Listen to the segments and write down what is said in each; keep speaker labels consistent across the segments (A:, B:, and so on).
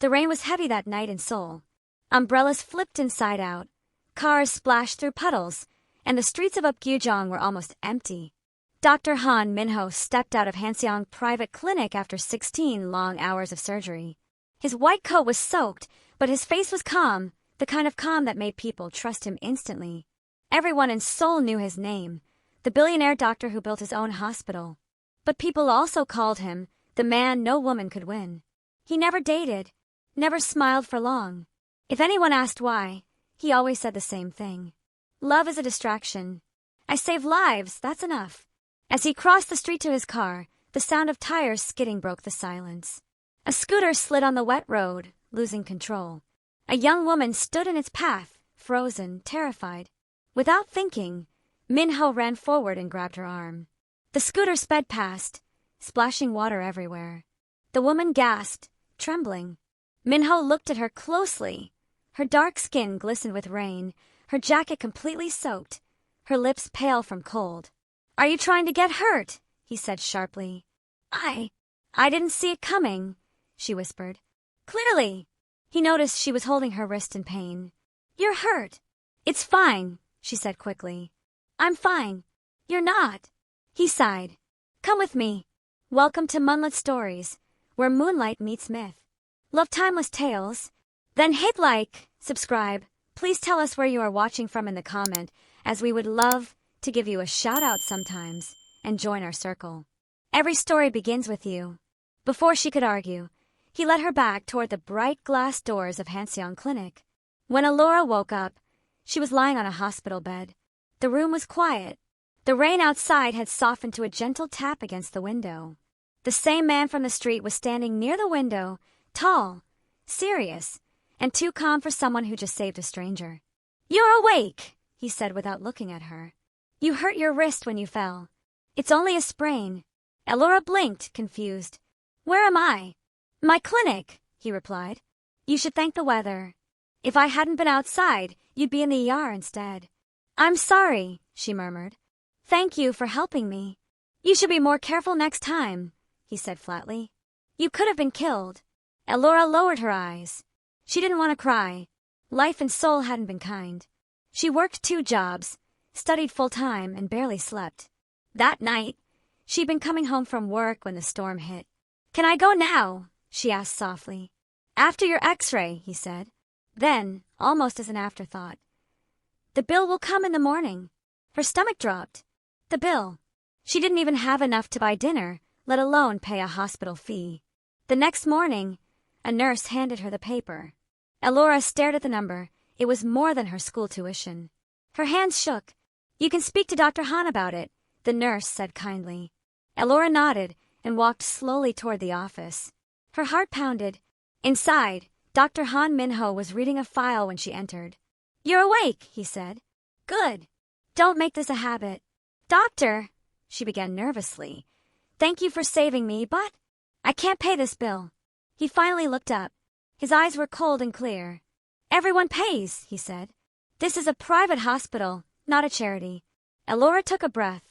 A: The rain was heavy that night in Seoul. Umbrellas flipped inside out, cars splashed through puddles, and the streets of Upgyujong were almost empty. Dr. Han Minho stepped out of Hanseong Private Clinic after 16 long hours of surgery. His white coat was soaked, but his face was calm, the kind of calm that made people trust him instantly. Everyone in Seoul knew his name, the billionaire doctor who built his own hospital. But people also called him the man no woman could win. He never dated, never smiled for long. If anyone asked why, he always said the same thing. Love is a distraction. I save lives, that's enough. As he crossed the street to his car, the sound of tires skidding broke the silence. A scooter slid on the wet road, losing control. A young woman stood in its path, frozen, terrified. Without thinking, Minho ran forward and grabbed her arm. The scooter sped past, splashing water everywhere. The woman gasped, trembling. Minho looked at her closely. Her dark skin glistened with rain, her jacket completely soaked, her lips pale from cold. "Are you trying to get hurt?" he said sharply. I didn't see it coming," she whispered. "Clearly." He noticed she was holding her wrist in pain. "You're hurt." "It's fine," she said quickly. "I'm fine." "You're not." He sighed. "Come with me. Welcome to Munlyt Stories, where moonlight meets myth. Love timeless tales. Then hit like, subscribe. Please tell us where you are watching from in the comment, as we would love to give you a shout out sometimes and join our circle. Every story begins with you." Before she could argue, he led her back toward the bright glass doors of Hanseong Clinic. When Elora woke up, she was lying on a hospital bed. The room was quiet. The rain outside had softened to a gentle tap against the window. The same man from the street was standing near the window, tall, serious, and too calm for someone who just saved a stranger. "You're awake," he said without looking at her. "You hurt your wrist when you fell. It's only a sprain." Elora blinked, confused. "Where am I?" "My clinic," he replied. "You should thank the weather. If I hadn't been outside, you'd be in the ER instead." "I'm sorry," she murmured. "Thank you for helping me." "You should be more careful next time," he said flatly. "You could have been killed." Elora lowered her eyes. She didn't want to cry. Life in Seoul hadn't been kind. She worked 2 jobs, studied full-time, and barely slept. That night, she'd been coming home from work when the storm hit. "Can I go now?" she asked softly. "After your x-ray," he said. Then, almost as an afterthought, "The bill will come in the morning." Her stomach dropped. The bill. She didn't even have enough to buy dinner, let alone pay a hospital fee. The next morning, a nurse handed her the paper. Elora stared at the number. It was more than her school tuition. Her hands shook. "You can speak to Dr. Han about it," the nurse said kindly. Elora nodded and walked slowly toward the office. Her heart pounded. Inside, Dr. Han Minho was reading a file when she entered. "You're awake," he said. "Good. Don't make this a habit." "Doctor," she began nervously. "Thank you for saving me, but I can't pay this bill." He finally looked up. His eyes were cold and clear. "Everyone pays," he said. "This is a private hospital, not a charity." Elora took a breath.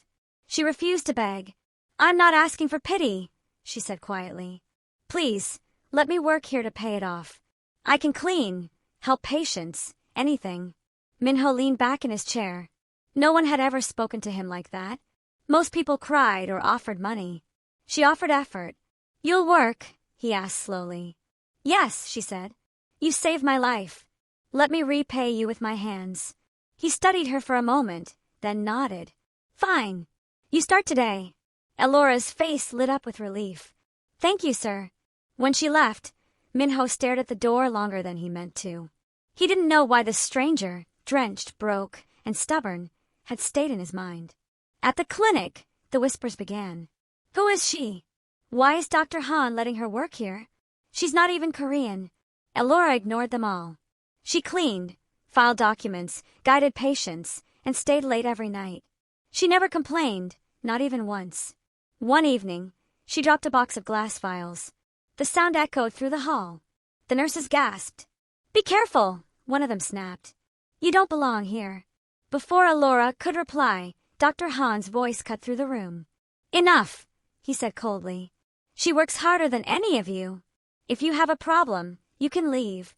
A: She refused to beg. "I'm not asking for pity," she said quietly. "Please, let me work here to pay it off. I can clean, help patients, anything." Minho leaned back in his chair. No one had ever spoken to him like that. Most people cried or offered money. She offered effort. "You'll work?" he asked slowly. "Yes," she said. "You saved my life. Let me repay you with my hands." He studied her for a moment, then nodded. "Fine. You start today." Elora's face lit up with relief. "Thank you, sir." When she left, Minho stared at the door longer than he meant to. He didn't know why the stranger, drenched, broke, and stubborn, had stayed in his mind. At the clinic, the whispers began. "Who is she? Why is Dr. Han letting her work here? She's not even Korean." Elora ignored them all. She cleaned, filed documents, guided patients, and stayed late every night. She never complained, not even once. One evening, she dropped a box of glass vials. The sound echoed through the hall. The nurses gasped. "Be careful," one of them snapped. "You don't belong here." Before Elora could reply, Dr. Han's voice cut through the room. "Enough," he said coldly. "She works harder than any of you. If you have a problem, You can leave."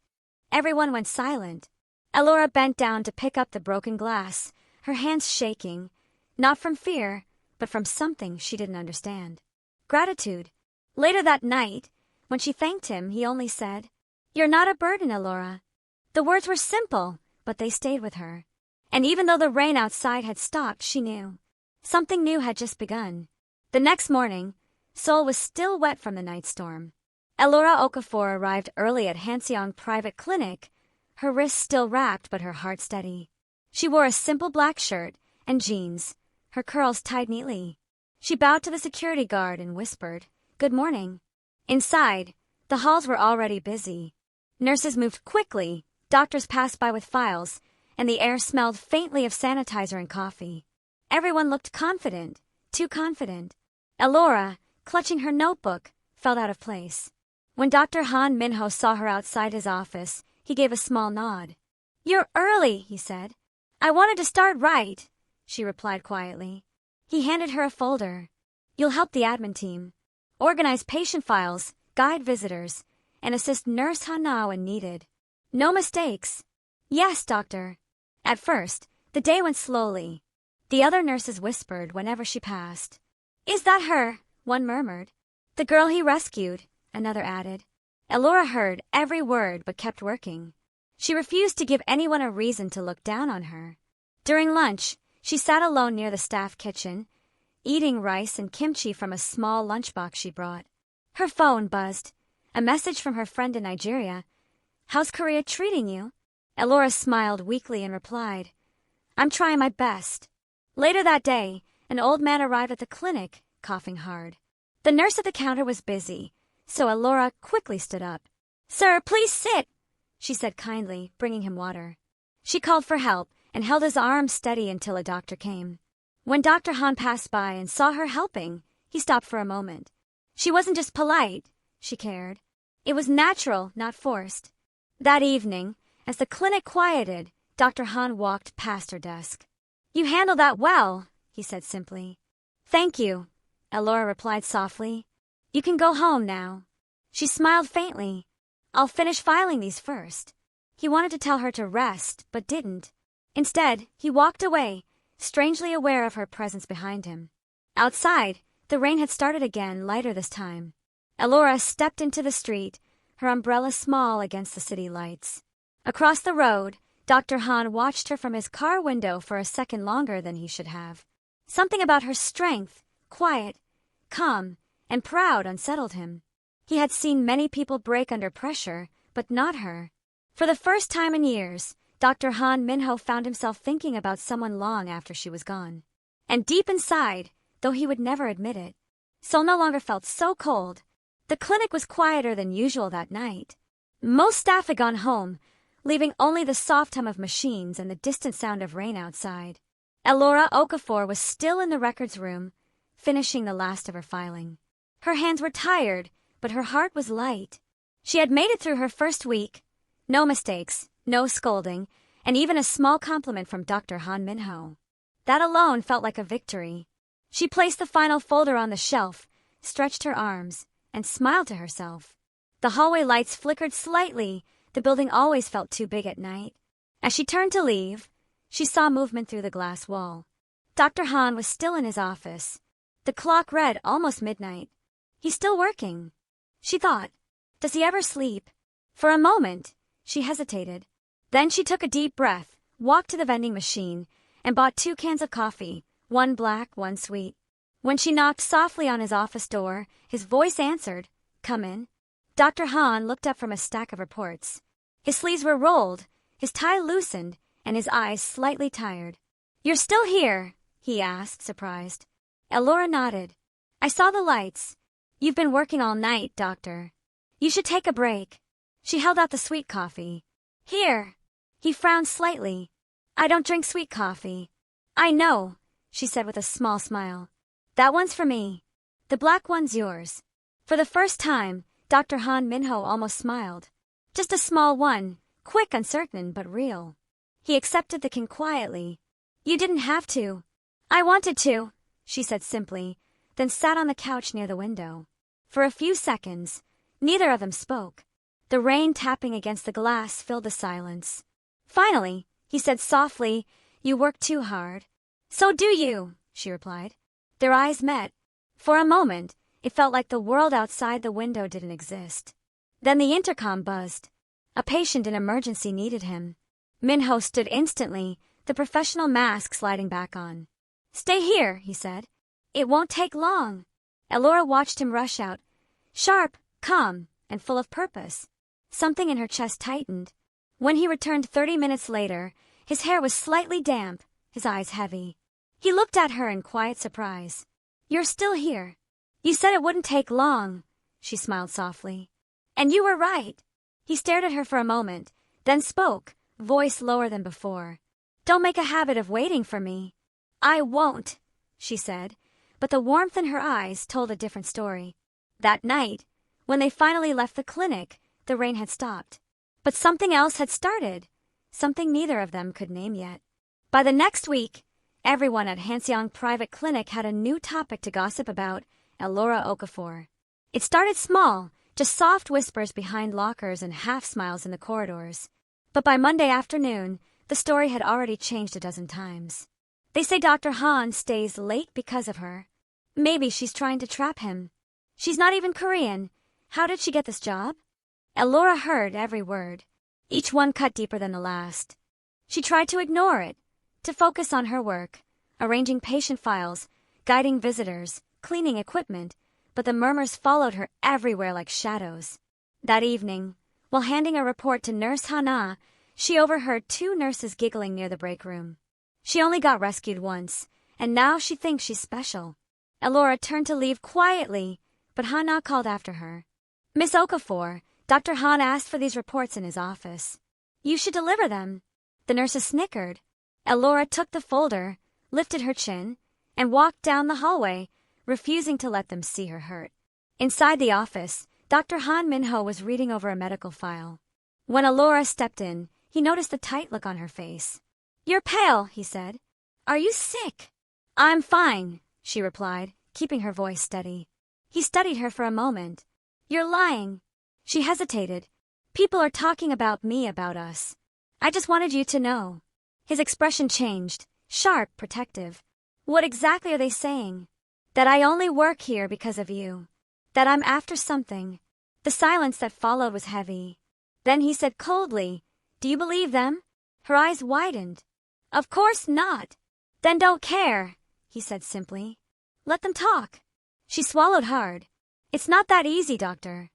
A: Everyone went silent. Elora bent down to pick up the broken glass, her hands shaking, not from fear, but from something she didn't understand. Gratitude. Later that night, when she thanked him, he only said, "You're not a burden, Elora." The words were simple, but they stayed with her. And even though the rain outside had stopped, she knew something new had just begun. The next morning, Seoul was still wet from the night storm. Elora Okafor arrived early at Hanseong Private Clinic, her wrists still wrapped but her heart steady. She wore a simple black shirt and jeans, her curls tied neatly. She bowed to the security guard and whispered, "Good morning." Inside, the halls were already busy. Nurses moved quickly, doctors passed by with files, and the air smelled faintly of sanitizer and coffee. Everyone looked confident, too confident. Elora, clutching her notebook, felt out of place. When Dr. Han Minho saw her outside his office, he gave a small nod. "You're early," he said. "I wanted to start right," she replied quietly. He handed her a folder. "You'll help the admin team. Organize patient files, guide visitors, and assist Nurse Hana when needed. No mistakes." "Yes, doctor." At first, the day went slowly. The other nurses whispered whenever she passed. "Is that her?" one murmured. "The girl he rescued," another added. Elora heard every word but kept working. She refused to give anyone a reason to look down on her. During lunch, she sat alone near the staff kitchen, eating rice and kimchi from a small lunchbox she brought. Her phone buzzed. A message from her friend in Nigeria. "How's Korea treating you?" Elora smiled weakly and replied, "I'm trying my best." Later that day, an old man arrived at the clinic, coughing hard. The nurse at the counter was busy, so Elora quickly stood up. "Sir, please sit," she said kindly, bringing him water. She called for help and held his arm steady until a doctor came. When Dr. Han passed by and saw her helping, he stopped for a moment. She wasn't just polite, she cared. It was natural, not forced. That evening, as the clinic quieted, Dr. Han walked past her desk. "You handled that well," he said simply. "Thank you," Elora replied softly. "You can go home now." She smiled faintly. "I'll finish filing these first." He wanted to tell her to rest, but didn't. Instead, he walked away, strangely aware of her presence behind him. Outside, the rain had started again, lighter this time. Elora stepped into the street, her umbrella small against the city lights. Across the road, Dr. Han watched her from his car window for a second longer than he should have. Something about her strength, quiet, calm, and proud unsettled him. He had seen many people break under pressure, but not her. For the first time in years, Dr. Han Minho found himself thinking about someone long after she was gone. And deep inside, though he would never admit it, Seoul no longer felt so cold. The clinic was quieter than usual that night. Most staff had gone home, leaving only the soft hum of machines and the distant sound of rain outside. Elora Okafor was still in the records room, finishing the last of her filing. Her hands were tired, but her heart was light. She had made it through her first week. No mistakes, no scolding, and even a small compliment from Dr. Han Minho. That alone felt like a victory. She placed the final folder on the shelf, stretched her arms, and smiled to herself. The hallway lights flickered slightly. The building always felt too big at night. As she turned to leave, she saw movement through the glass wall. Dr. Han was still in his office. The clock read almost midnight. He's still working. She thought, does he ever sleep? For a moment, she hesitated. Then she took a deep breath, walked to the vending machine, and bought 2 cans of coffee, one black, one sweet. When she knocked softly on his office door, his voice answered, "Come in." Dr. Han looked up from a stack of reports. His sleeves were rolled, his tie loosened, and his eyes slightly tired. "You're still here?" he asked, surprised. Elora nodded. "I saw the lights. You've been working all night, doctor. You should take a break." She held out the sweet coffee. "Here." He frowned slightly. "I don't drink sweet coffee." "I know," she said with a small smile. "That one's for me. The black one's yours." For the first time, Dr. Han Minho almost smiled. Just a small one, quick, uncertain, but real. He accepted the can quietly. "You didn't have to." "I wanted to," she said simply, then sat on the couch near the window. For a few seconds, neither of them spoke. The rain tapping against the glass filled the silence. Finally, he said softly, "You work too hard." "So do you," she replied. Their eyes met. For a moment, it felt like the world outside the window didn't exist. Then the intercom buzzed. A patient in emergency needed him. Minho stood instantly, the professional mask sliding back on. "Stay here," he said. "It won't take long." Elora watched him rush out, sharp, calm, and full of purpose. Something in her chest tightened. When he returned 30 minutes later, his hair was slightly damp, his eyes heavy. He looked at her in quiet surprise. "You're still here. You said it wouldn't take long," she smiled softly. "And you were right." He stared at her for a moment, then spoke, voice lower than before. "Don't make a habit of waiting for me." "I won't," she said, but the warmth in her eyes told a different story. That night, when they finally left the clinic, the rain had stopped. But something else had started, something neither of them could name yet. By the next week, everyone at Hanseong Private Clinic had a new topic to gossip about: Elora Okafor. It started small, just soft whispers behind lockers and half-smiles in the corridors. But by Monday afternoon, the story had already changed a dozen times. "They say Dr. Han stays late because of her. Maybe she's trying to trap him. She's not even Korean. How did she get this job?" Elora heard every word. Each one cut deeper than the last. She tried to ignore it, to focus on her work, arranging patient files, guiding visitors, cleaning equipment, but the murmurs followed her everywhere like shadows. That evening, while handing a report to Nurse Hana, she overheard two nurses giggling near the break room. She only got rescued once, and now she thinks she's special. Elora turned to leave quietly, but Hana called after her. "Miss Okafor, Dr. Han asked for these reports in his office. You should deliver them." The nurses snickered. Elora took the folder, lifted her chin, and walked down the hallway, refusing to let them see her hurt. Inside the office, Dr. Han Minho was reading over a medical file. When Elora stepped in, he noticed the tight look on her face. "You're pale," he said. "Are you sick?" "I'm fine," she replied, keeping her voice steady. He studied her for a moment. "You're lying." She hesitated. "People are talking about me, about us. I just wanted you to know." His expression changed, sharp, protective. "What exactly are they saying?" "That I only work here because of you. That I'm after something." The silence that followed was heavy. Then he said coldly, "Do you believe them?" Her eyes widened. "Of course not." "Then don't care," he said simply. "Let them talk." She swallowed hard. "It's not that easy, doctor.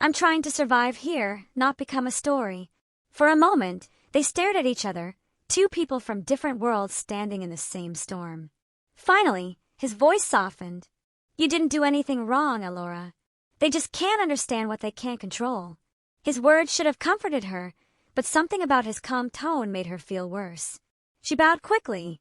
A: I'm trying to survive here, not become a story." For a moment, they stared at each other, two people from different worlds standing in the same storm. Finally, his voice softened. "You didn't do anything wrong, Elora. They just can't understand what they can't control." His words should have comforted her, but something about his calm tone made her feel worse. She bowed quickly.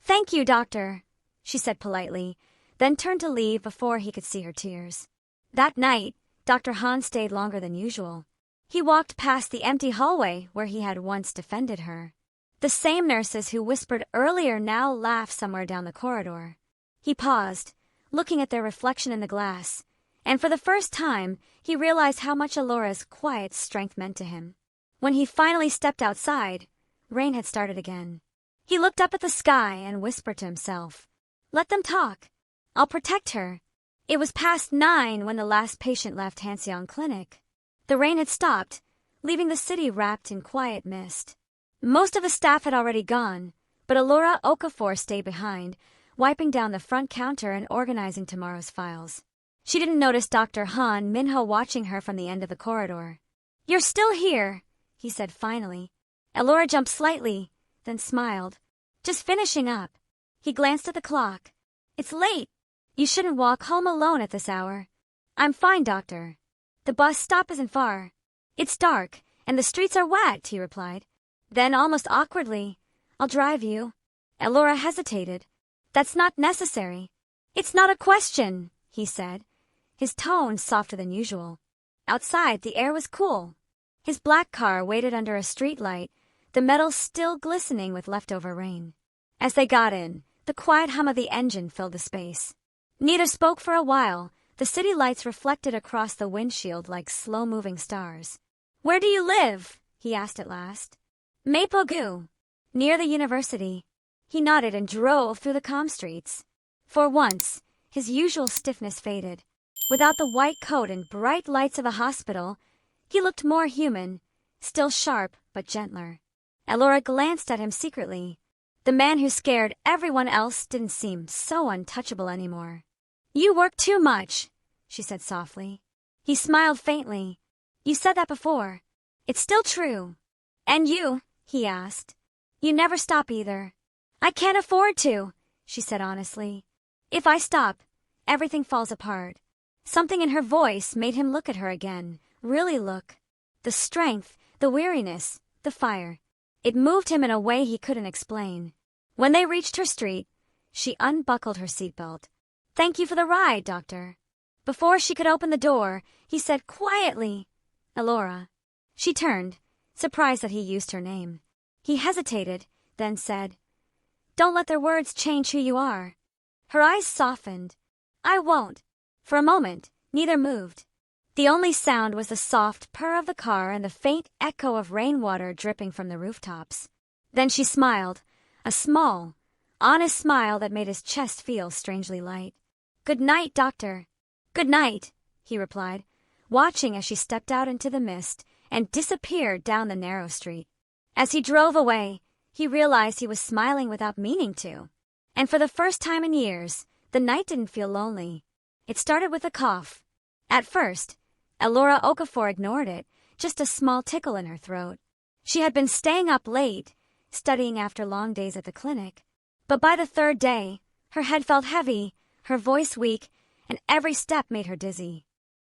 A: "Thank you, doctor," she said politely, then turned to leave before he could see her tears. That night, Dr. Han stayed longer than usual. He walked past the empty hallway where he had once defended her. The same nurses who whispered earlier now laughed somewhere down the corridor. He paused, looking at their reflection in the glass, and for the first time, he realized how much Elora's quiet strength meant to him. When he finally stepped outside, rain had started again. He looked up at the sky and whispered to himself, "Let them talk. I'll protect her." It was past 9 when the last patient left Hanseong Clinic. The rain had stopped, leaving the city wrapped in quiet mist. Most of the staff had already gone, but Elora Okafor stayed behind, wiping down the front counter and organizing tomorrow's files. She didn't notice Dr. Han Minho watching her from the end of the corridor. "You're still here," he said finally. Elora jumped slightly, then smiled. "Just finishing up." He glanced at the clock. "It's late. You shouldn't walk home alone at this hour." "I'm fine, doctor. The bus stop isn't far." "It's dark, and the streets are wet," he replied. Then, almost awkwardly, "I'll drive you." Elora hesitated. "That's not necessary." "It's not a question," he said, his tone softer than usual. Outside, the air was cool. His black car waited under a street light, the metal still glistening with leftover rain. As they got in, the quiet hum of the engine filled the space. Neither spoke for a while. The city lights reflected across the windshield like slow-moving stars. "Where do you live?" he asked at last. "Mapogu, near the university." He nodded and drove through the calm streets. For once, his usual stiffness faded. Without the white coat and bright lights of a hospital, he looked more human, still sharp but gentler. Elora glanced at him secretly. The man who scared everyone else didn't seem so untouchable anymore. "You work too much," she said softly. He smiled faintly. "You said that before. It's still true." "And you?" he asked. "You never stop either." "I can't afford to," she said honestly. "If I stop, everything falls apart." Something in her voice made him look at her again, really look. The strength, the weariness, the fire. It moved him in a way he couldn't explain. When they reached her street, she unbuckled her seatbelt. "Thank you for the ride, Doctor." Before she could open the door, he said quietly, "Elora." She turned, surprised that he used her name. He hesitated, then said, "Don't let their words change who you are." Her eyes softened. "I won't." For a moment, neither moved. The only sound was the soft purr of the car and the faint echo of rainwater dripping from the rooftops. Then she smiled, a small, honest smile that made his chest feel strangely light. "Good night, Doctor." "Good night," he replied, watching as she stepped out into the mist and disappeared down the narrow street. As he drove away, he realized he was smiling without meaning to. And for the first time in years, the night didn't feel lonely. It started with a cough. At first, Elora Okafor ignored it, just a small tickle in her throat. She had been staying up late, studying after long days at the clinic. But by the third day, her head felt heavy, her voice weak, and every step made her dizzy.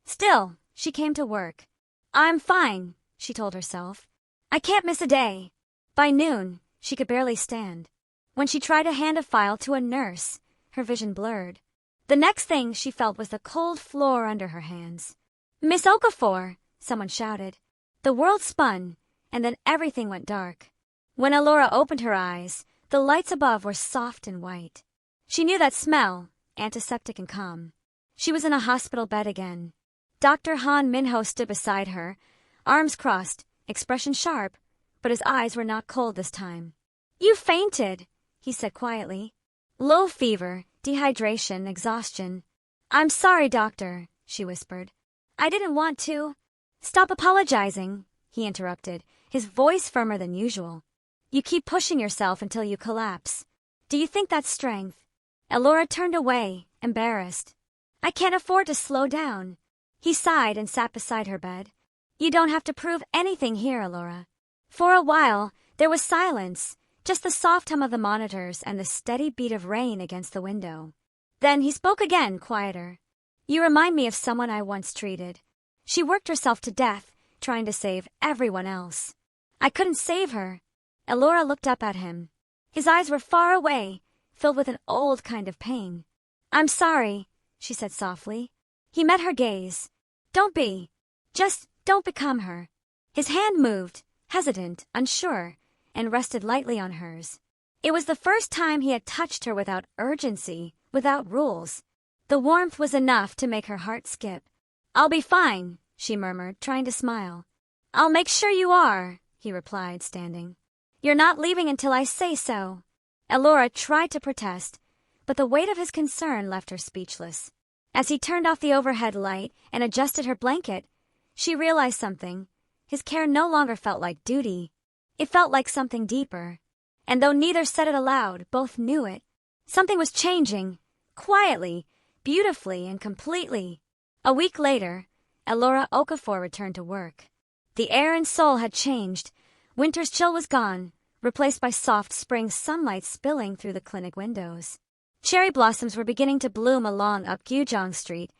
A: Still, she came to work. "I'm fine," she told herself. "I can't miss a day." By noon, she could barely stand. When she tried to hand a file to a nurse, her vision blurred. The next thing she felt was the cold floor under her hands. "Miss Okafor!" someone shouted. The world spun, and then everything went dark. When Elora opened her eyes, the lights above were soft and white. She knew that smell, antiseptic and calm. She was in a hospital bed again. Dr. Han Minho stood beside her, arms crossed, expression sharp, but his eyes were not cold this time. "You fainted," he said quietly. "Low fever, dehydration, exhaustion." "I'm sorry, doctor," she whispered. "I didn't want to." "Stop apologizing," he interrupted, his voice firmer than usual. "You keep pushing yourself until you collapse. Do you think that's strength?" Elora turned away, embarrassed. "I can't afford to slow down." He sighed and sat beside her bed. "You don't have to prove anything here, Elora." For a while, there was silence, just the soft hum of the monitors and the steady beat of rain against the window. Then he spoke again, quieter. "You remind me of someone I once treated. She worked herself to death, trying to save everyone else. I couldn't save her." Elora looked up at him. His eyes were far away, filled with an old kind of pain. "I'm sorry," she said softly. He met her gaze. "Don't be. Just don't become her." His hand moved, hesitant, unsure, and rested lightly on hers. It was the first time he had touched her without urgency, without rules. The warmth was enough to make her heart skip. "I'll be fine," she murmured, trying to smile. "I'll make sure you are," he replied, standing. "You're not leaving until I say so." Elora tried to protest, but the weight of his concern left her speechless. As he turned off the overhead light and adjusted her blanket, she realized something. His care no longer felt like duty. It felt like something deeper. And though neither said it aloud, both knew it. Something was changing, quietly, beautifully, and completely. A week later, Elora Okafor returned to work. The air in Seoul had changed. Winter's chill was gone, replaced by soft spring sunlight spilling through the clinic windows. Cherry blossoms were beginning to bloom along Upgyujong Street,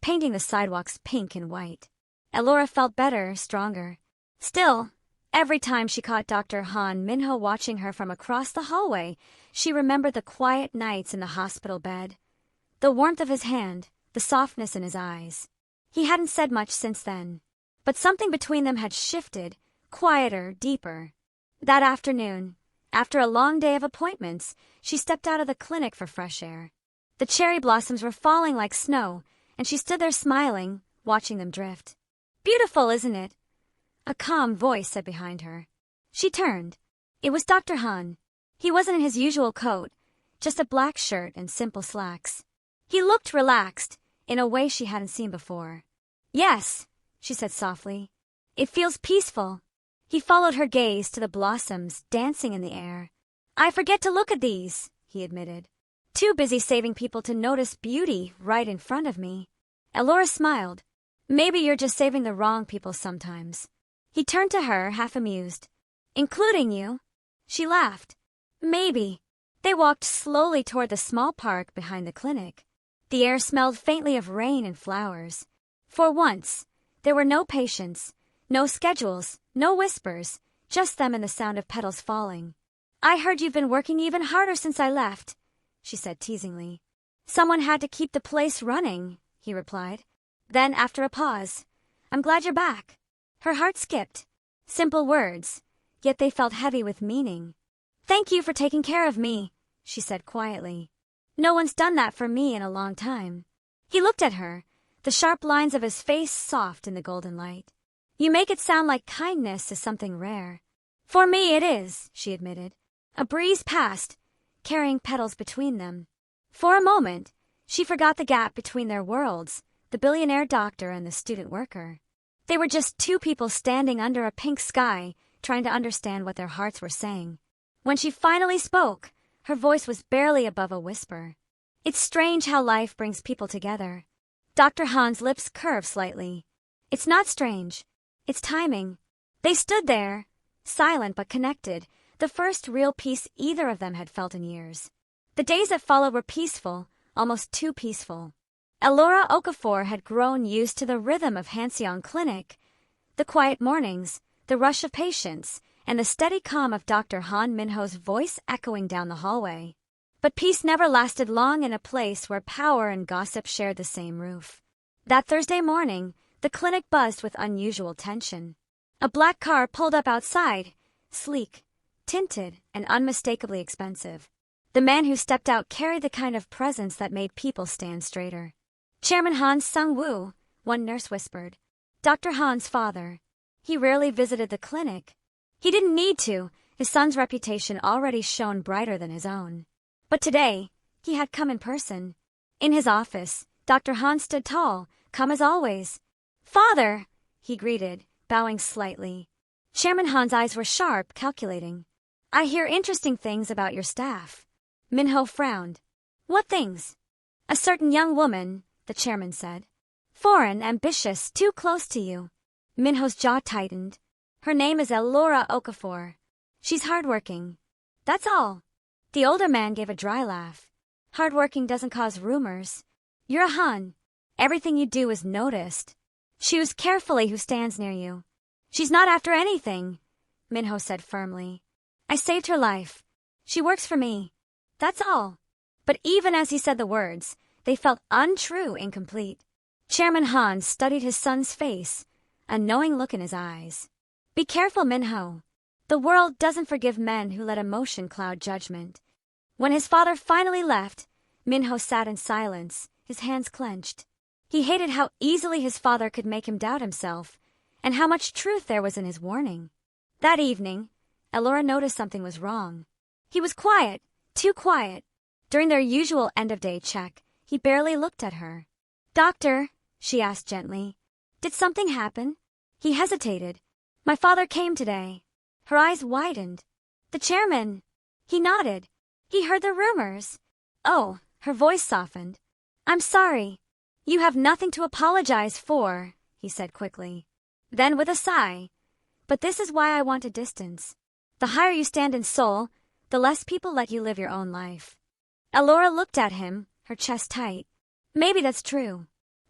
A: painting the sidewalks pink and white. Elora felt better, stronger. Still, every time she caught Dr. Han Minho watching her from across the hallway, she remembered the quiet nights in the hospital bed. The warmth of his hand, the softness in his eyes. He hadn't said much since then, but something between them had shifted, quieter, deeper. That afternoon, after a long day of appointments, she stepped out of the clinic for fresh air. The cherry blossoms were falling like snow, and she stood there smiling, watching them drift. "Beautiful, isn't it?" a calm voice said behind her. She turned. It was Dr. Han. He wasn't in his usual coat, just a black shirt and simple slacks. He looked relaxed, in a way she hadn't seen before. Yes, she said softly. It feels peaceful. He followed her gaze to the blossoms dancing in the air. I forget to look at these, he admitted. Too busy saving people to notice beauty right in front of me. Elora smiled. Maybe you're just saving the wrong people sometimes. He turned to her, half amused. Including you? She laughed. Maybe. They walked slowly toward the small park behind the clinic. The air smelled faintly of rain and flowers. For once, there were no patients, no schedules, no whispers, just them and the sound of petals falling. I heard you've been working even harder since I left, she said teasingly. Someone had to keep the place running, he replied. Then, after a pause, I'm glad you're back. Her heart skipped. Simple words, yet they felt heavy with meaning. Thank you for taking care of me, she said quietly. No one's done that for me in a long time. He looked at her, the sharp lines of his face soft in the golden light. You make it sound like kindness is something rare. For me it is, she admitted. A breeze passed, carrying petals between them. For a moment, she forgot the gap between their worlds, the billionaire doctor and the student worker. They were just two people standing under a pink sky, trying to understand what their hearts were saying. When she finally spoke, her voice was barely above a whisper. It's strange how life brings people together. Dr. Han's lips curved slightly. It's not strange. It's timing. They stood there, silent but connected, the first real peace either of them had felt in years. The days that followed were peaceful, almost too peaceful. Elora Okafor had grown used to the rhythm of Hanseong Clinic, the quiet mornings, the rush of patients, and the steady calm of Dr. Han Minho's voice echoing down the hallway. But peace never lasted long in a place where power and gossip shared the same roof. That Thursday morning, the clinic buzzed with unusual tension. A black car pulled up outside, sleek, tinted, and unmistakably expensive. The man who stepped out carried the kind of presence that made people stand straighter. Chairman Han Sung-woo, one nurse whispered. Dr. Han's father. He rarely visited the clinic. He didn't need to, his son's reputation already shone brighter than his own. But today, he had come in person. In his office, Dr. Han stood tall, calm as always. Father, he greeted, bowing slightly. Chairman Han's eyes were sharp, calculating. I hear interesting things about your staff. Minho frowned. What things? A certain young woman, the chairman said. Foreign, ambitious, too close to you. Minho's jaw tightened. Her name is Elora Okafor. She's hardworking. That's all. The older man gave a dry laugh. Hardworking doesn't cause rumors. You're a Han. Everything you do is noticed. Choose carefully who stands near you. She's not after anything, Minho said firmly. I saved her life. She works for me. That's all. But even as he said the words, they felt untrue, incomplete. Chairman Han studied his son's face, a knowing look in his eyes. Be careful, Minho. The world doesn't forgive men who let emotion cloud judgment. When his father finally left, Minho sat in silence, his hands clenched. He hated how easily his father could make him doubt himself, and how much truth there was in his warning. That evening, Elora noticed something was wrong. He was quiet, too quiet. During their usual end-of-day check, he barely looked at her. Doctor, she asked gently, did something happen? He hesitated. My father came today. Her eyes widened. The chairman. He nodded. He heard the rumors. Oh, her voice softened. I'm sorry. You have nothing to apologize for, he said quickly. Then with a sigh. But this is why I want a distance. The higher you stand in Seoul, the less people let you live your own life. Elora looked at him, her chest tight. Maybe that's true.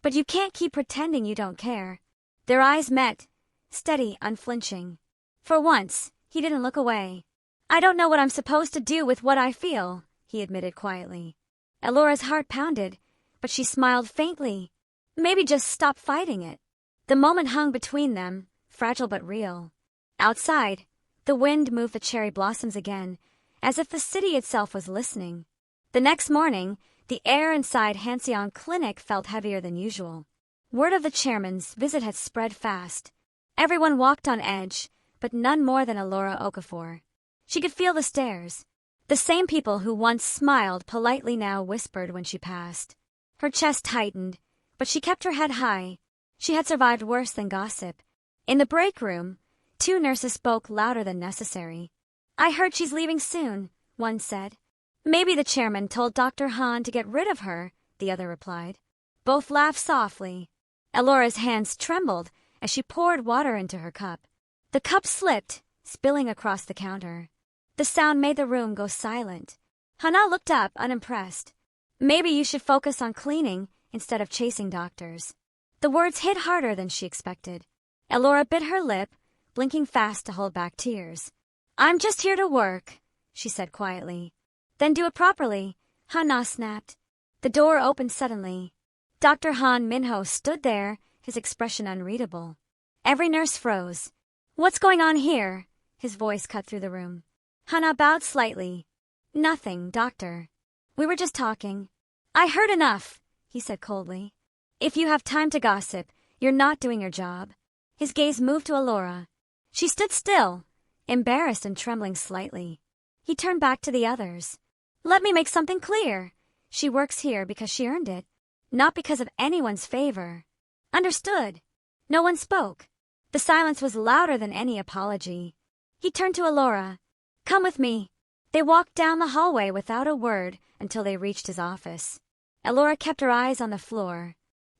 A: But you can't keep pretending you don't care. Their eyes met, steady, unflinching. For once, he didn't look away. I don't know what I'm supposed to do with what I feel, he admitted quietly. Elora's heart pounded, but she smiled faintly. Maybe just stop fighting it. The moment hung between them, fragile but real. Outside, the wind moved the cherry blossoms again, as if the city itself was listening. The next morning, the air inside Hanseong Clinic felt heavier than usual. Word of the chairman's visit had spread fast. Everyone walked on edge, but none more than Elora Okafor. She could feel the stares. The same people who once smiled politely now whispered when she passed. Her chest tightened, but she kept her head high. She had survived worse than gossip. In the break room, 2 nurses spoke louder than necessary. "I heard she's leaving soon," one said. "Maybe the chairman told Dr. Han to get rid of her," the other replied. Both laughed softly. Elora's hands trembled as she poured water into her cup. The cup slipped, spilling across the counter. The sound made the room go silent. Hana looked up, unimpressed. "Maybe you should focus on cleaning instead of chasing doctors." The words hit harder than she expected. Elora bit her lip, blinking fast to hold back tears. "I'm just here to work," she said quietly. "Then do it properly," Hana snapped. The door opened suddenly. Dr. Han Minho stood there, his expression unreadable. Every nurse froze. "What's going on here?" His voice cut through the room. Hana bowed slightly. "Nothing, doctor. We were just talking." "I heard enough," he said coldly. "If you have time to gossip, you're not doing your job." His gaze moved to Elora. She stood still, embarrassed and trembling slightly. He turned back to the others. "Let me make something clear. She works here because she earned it, not because of anyone's favor." "Understood." No one spoke. The silence was louder than any apology. He turned to Elora. "Come with me." They walked down the hallway without a word until they reached his office. Elora kept her eyes on the floor.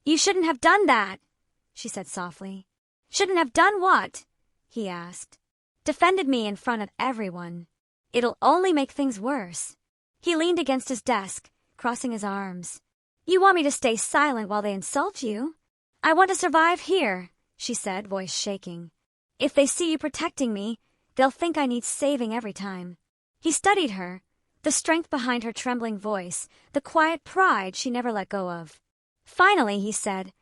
A: "You shouldn't have done that," she said softly. "Shouldn't have done what?" he asked. "Defended me in front of everyone. It'll only make things worse." He leaned against his desk, crossing his arms. "You want me to stay silent while they insult you?" "I want to survive here," she said, voice shaking. "If they see you protecting me, they'll think I need saving every time." He studied her, the strength behind her trembling voice, the quiet pride she never let go of. Finally, he said,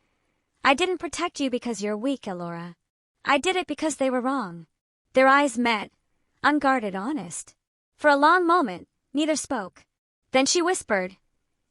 A: "I didn't protect you because you're weak, Elora. I did it because they were wrong." Their eyes met, unguarded, honest. For a long moment, neither spoke. Then she whispered,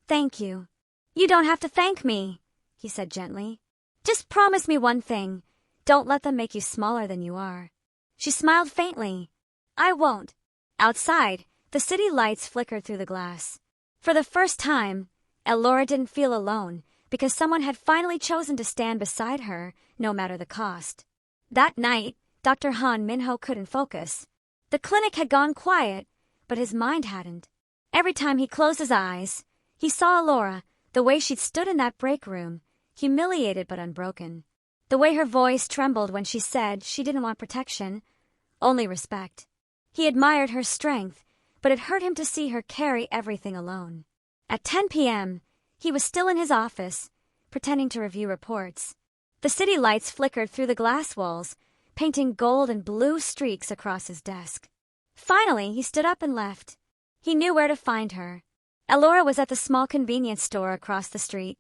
A: "Thank you." "You don't have to thank me," he said gently. "Just promise me one thing. Don't let them make you smaller than you are." She smiled faintly. "I won't." Outside, the city lights flickered through the glass. For the first time, Elora didn't feel alone because someone had finally chosen to stand beside her, no matter the cost. That night, Dr. Han Minho couldn't focus. The clinic had gone quiet, but his mind hadn't. Every time he closed his eyes, he saw Elora, the way she'd stood in that break room, humiliated but unbroken. The way her voice trembled when she said she didn't want protection, only respect. He admired her strength, but it hurt him to see her carry everything alone. At 10 p.m., he was still in his office, pretending to review reports. The city lights flickered through the glass walls, painting gold and blue streaks across his desk. Finally, he stood up and left. He knew where to find her. Elora was at the small convenience store across the street,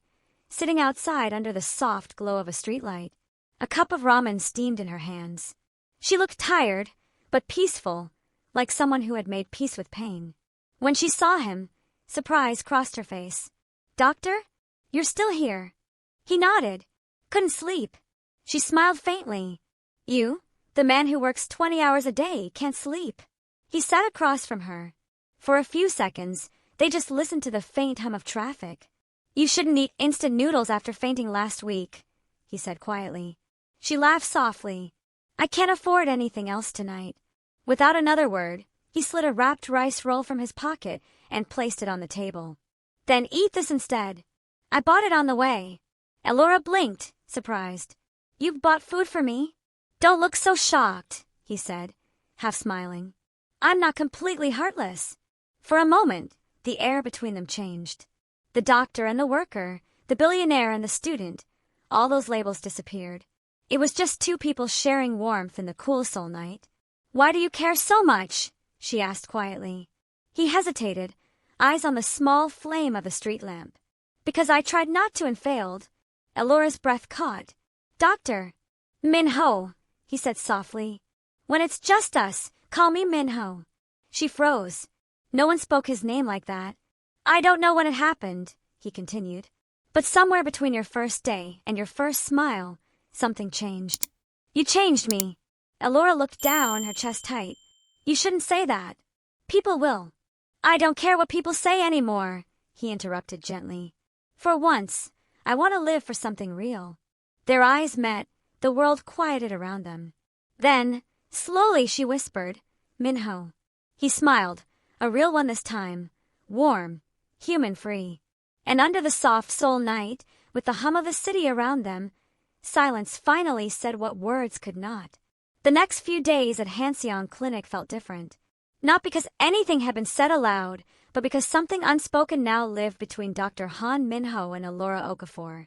A: sitting outside under the soft glow of a streetlight. A cup of ramen steamed in her hands. She looked tired, but peaceful, like someone who had made peace with pain. When she saw him, surprise crossed her face. "Doctor? You're still here." He nodded. "Couldn't sleep." She smiled faintly. "You, the man who works 20 hours a day, can't sleep." He sat across from her. For a few seconds, they just listened to the faint hum of traffic. "You shouldn't eat instant noodles after fainting last week," he said quietly. She laughed softly. "I can't afford anything else tonight." Without another word, he slid a wrapped rice roll from his pocket and placed it on the table. "Then eat this instead. I bought it on the way." Elora blinked, surprised. "You've bought food for me?" "Don't look so shocked," he said, half smiling. "I'm not completely heartless." For a moment, the air between them changed. The doctor and the worker, the billionaire and the student, all those labels disappeared. It was just 2 people sharing warmth in the cool Seoul night. "Why do you care so much?" she asked quietly. He hesitated, eyes on the small flame of the street lamp. "Because I tried not to and failed." Elora's breath caught. "Doctor." "Minho," he said softly. "When it's just us, call me Minho." She froze. No one spoke his name like that. "I don't know when it happened," he continued. "But somewhere between your first day and your first smile, something changed." You changed me. Elora looked down, her chest tight. You shouldn't say that. People will. I don't care what people say anymore, he interrupted gently. For once, I want to live for something real. Their eyes met, the world quieted around them. Then, slowly she whispered, Minho. He smiled, a real one this time, warm, human-free. And under the soft Seoul night, with the hum of the city around them, silence finally said what words could not. The next few days at Hanseong Clinic felt different. Not because anything had been said aloud, but because something unspoken now lived between Dr. Han Minho and Elora Okafor.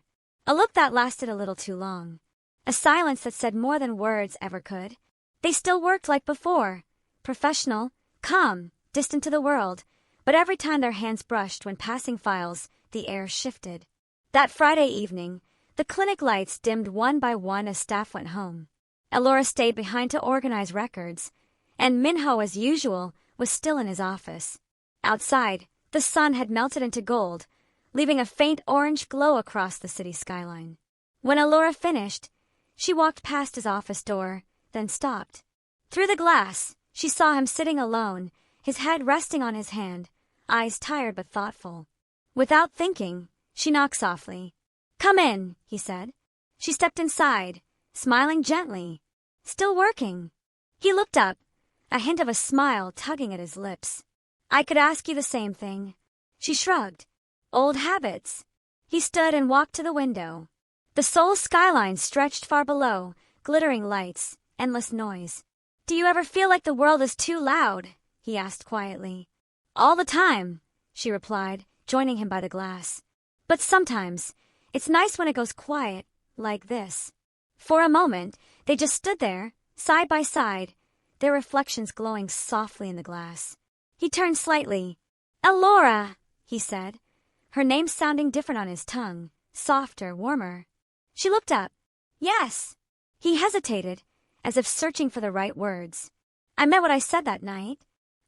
A: A look that lasted a little too long. A silence that said more than words ever could. They still worked like before. Professional, calm, distant to the world. But every time their hands brushed when passing files, the air shifted. That Friday evening, the clinic lights dimmed one by one as staff went home. Elora stayed behind to organize records, and Minho, as usual, was still in his office. Outside, the sun had melted into gold, leaving a faint orange glow across the city skyline. When Elora finished, she walked past his office door, then stopped. Through the glass, she saw him sitting alone, his head resting on his hand, eyes tired but thoughtful. Without thinking, she knocked softly. Come in, he said. She stepped inside, smiling gently. Still working. He looked up, a hint of a smile tugging at his lips. I could ask you the same thing. She shrugged. Old habits. He stood and walked to the window. The Seoul skyline stretched far below, glittering lights, endless noise. Do you ever feel like the world is too loud? He asked quietly. All the time, she replied, joining him by the glass. But sometimes, it's nice when it goes quiet, like this. For a moment, they just stood there, side by side, their reflections glowing softly in the glass. He turned slightly. Elora, he said, her name sounding different on his tongue, softer, warmer. She looked up. Yes. He hesitated, as if searching for the right words. I meant what I said that night.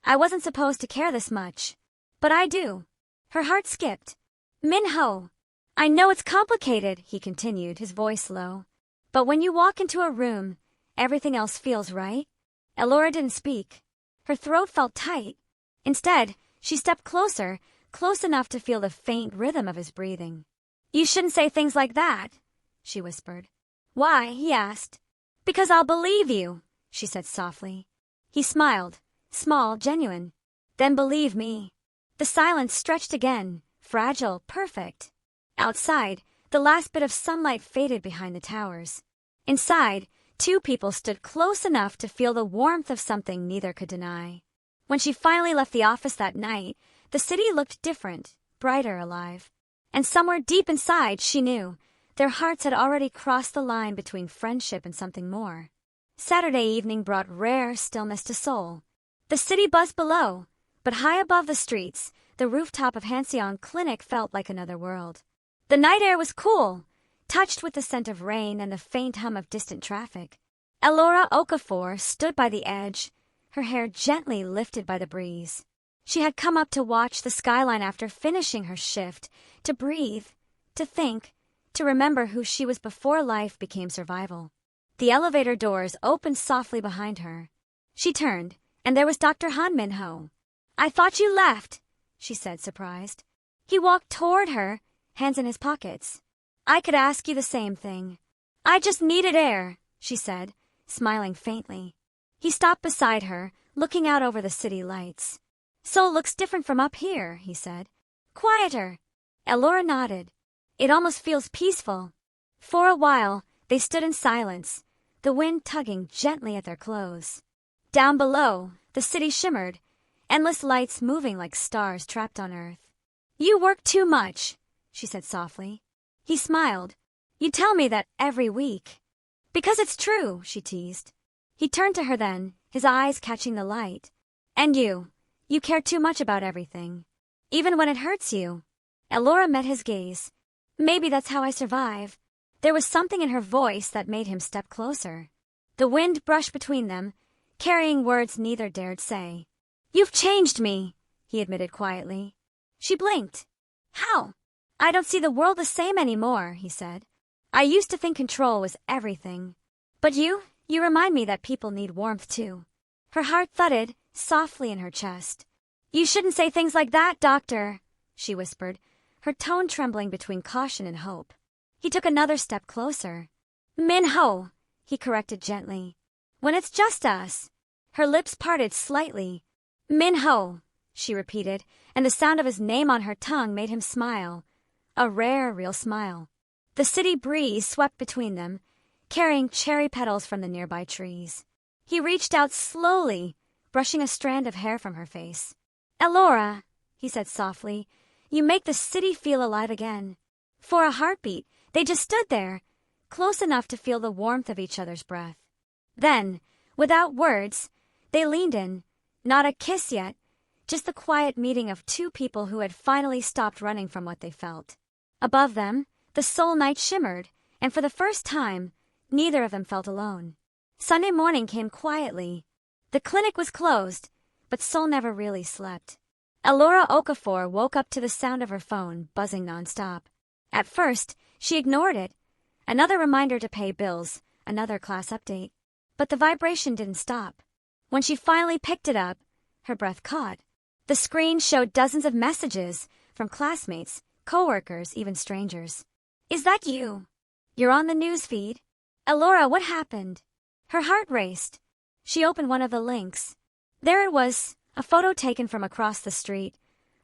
A: I wasn't supposed to care this much. But I do. Her heart skipped. Minho. I know it's complicated, he continued, his voice low. But when you walk into a room, everything else feels right. Elora didn't speak. Her throat felt tight. Instead, she stepped closer, close enough to feel the faint rhythm of his breathing. You shouldn't say things like that, she whispered. Why? He asked. Because I'll believe you, she said softly. He smiled, small, genuine. Then believe me. The silence stretched again, fragile, perfect. Outside, the last bit of sunlight faded behind the towers. Inside, two people stood close enough to feel the warmth of something neither could deny. When she finally left the office that night, the city looked different, brighter, alive. And somewhere deep inside, she knew, their hearts had already crossed the line between friendship and something more. Saturday evening brought rare stillness to Seoul. The city buzzed below, but high above the streets, the rooftop of Hanseong Clinic felt like another world. The night air was cool, touched with the scent of rain and the faint hum of distant traffic. Elora Okafor stood by the edge, her hair gently lifted by the breeze. She had come up to watch the skyline after finishing her shift, to breathe, to think, to remember who she was before life became survival. The elevator doors opened softly behind her. She turned, and there was Dr. Han Minho. I thought you left, she said, surprised. He walked toward her, hands in his pockets. I could ask you the same thing. I just needed air, she said, smiling faintly. He stopped beside her, looking out over the city lights. Seoul looks different from up here, he said. Quieter. Elora nodded. It almost feels peaceful. For a while, they stood in silence, the wind tugging gently at their clothes. Down below, the city shimmered, endless lights moving like stars trapped on earth. You work too much, she said softly. He smiled. You tell me that every week. Because it's true, she teased. He turned to her then, his eyes catching the light. And you care too much about everything. Even when it hurts you. Elora met his gaze. Maybe that's how I survive. There was something in her voice that made him step closer. The wind brushed between them, carrying words neither dared say. You've changed me, he admitted quietly. She blinked. How? I don't see the world the same anymore, he said. I used to think control was everything. But you remind me that people need warmth too. Her heart thudded softly in her chest. You shouldn't say things like that, doctor, she whispered, her tone trembling between caution and hope. He took another step closer. Min-ho, he corrected gently. When it's just us. Her lips parted slightly. Min-ho, she repeated, and the sound of his name on her tongue made him smile. A rare, real smile. The city breeze swept between them, carrying cherry petals from the nearby trees. He reached out slowly, brushing a strand of hair from her face. Elora, he said softly, you make the city feel alive again. For a heartbeat, they just stood there, close enough to feel the warmth of each other's breath. Then, without words, they leaned in, not a kiss yet, just the quiet meeting of two people who had finally stopped running from what they felt. Above them, the Seoul night shimmered, and for the first time, neither of them felt alone. Sunday morning came quietly. The clinic was closed, but Seoul never really slept. Elora Okafor woke up to the sound of her phone buzzing nonstop. At first, she ignored it. Another reminder to pay bills, another class update. But the vibration didn't stop. When she finally picked it up, her breath caught. The screen showed dozens of messages from classmates, coworkers, even strangers. Is that you? You're on the news feed. Elora, what happened? Her heart raced. She opened one of the links. There it was, a photo taken from across the street.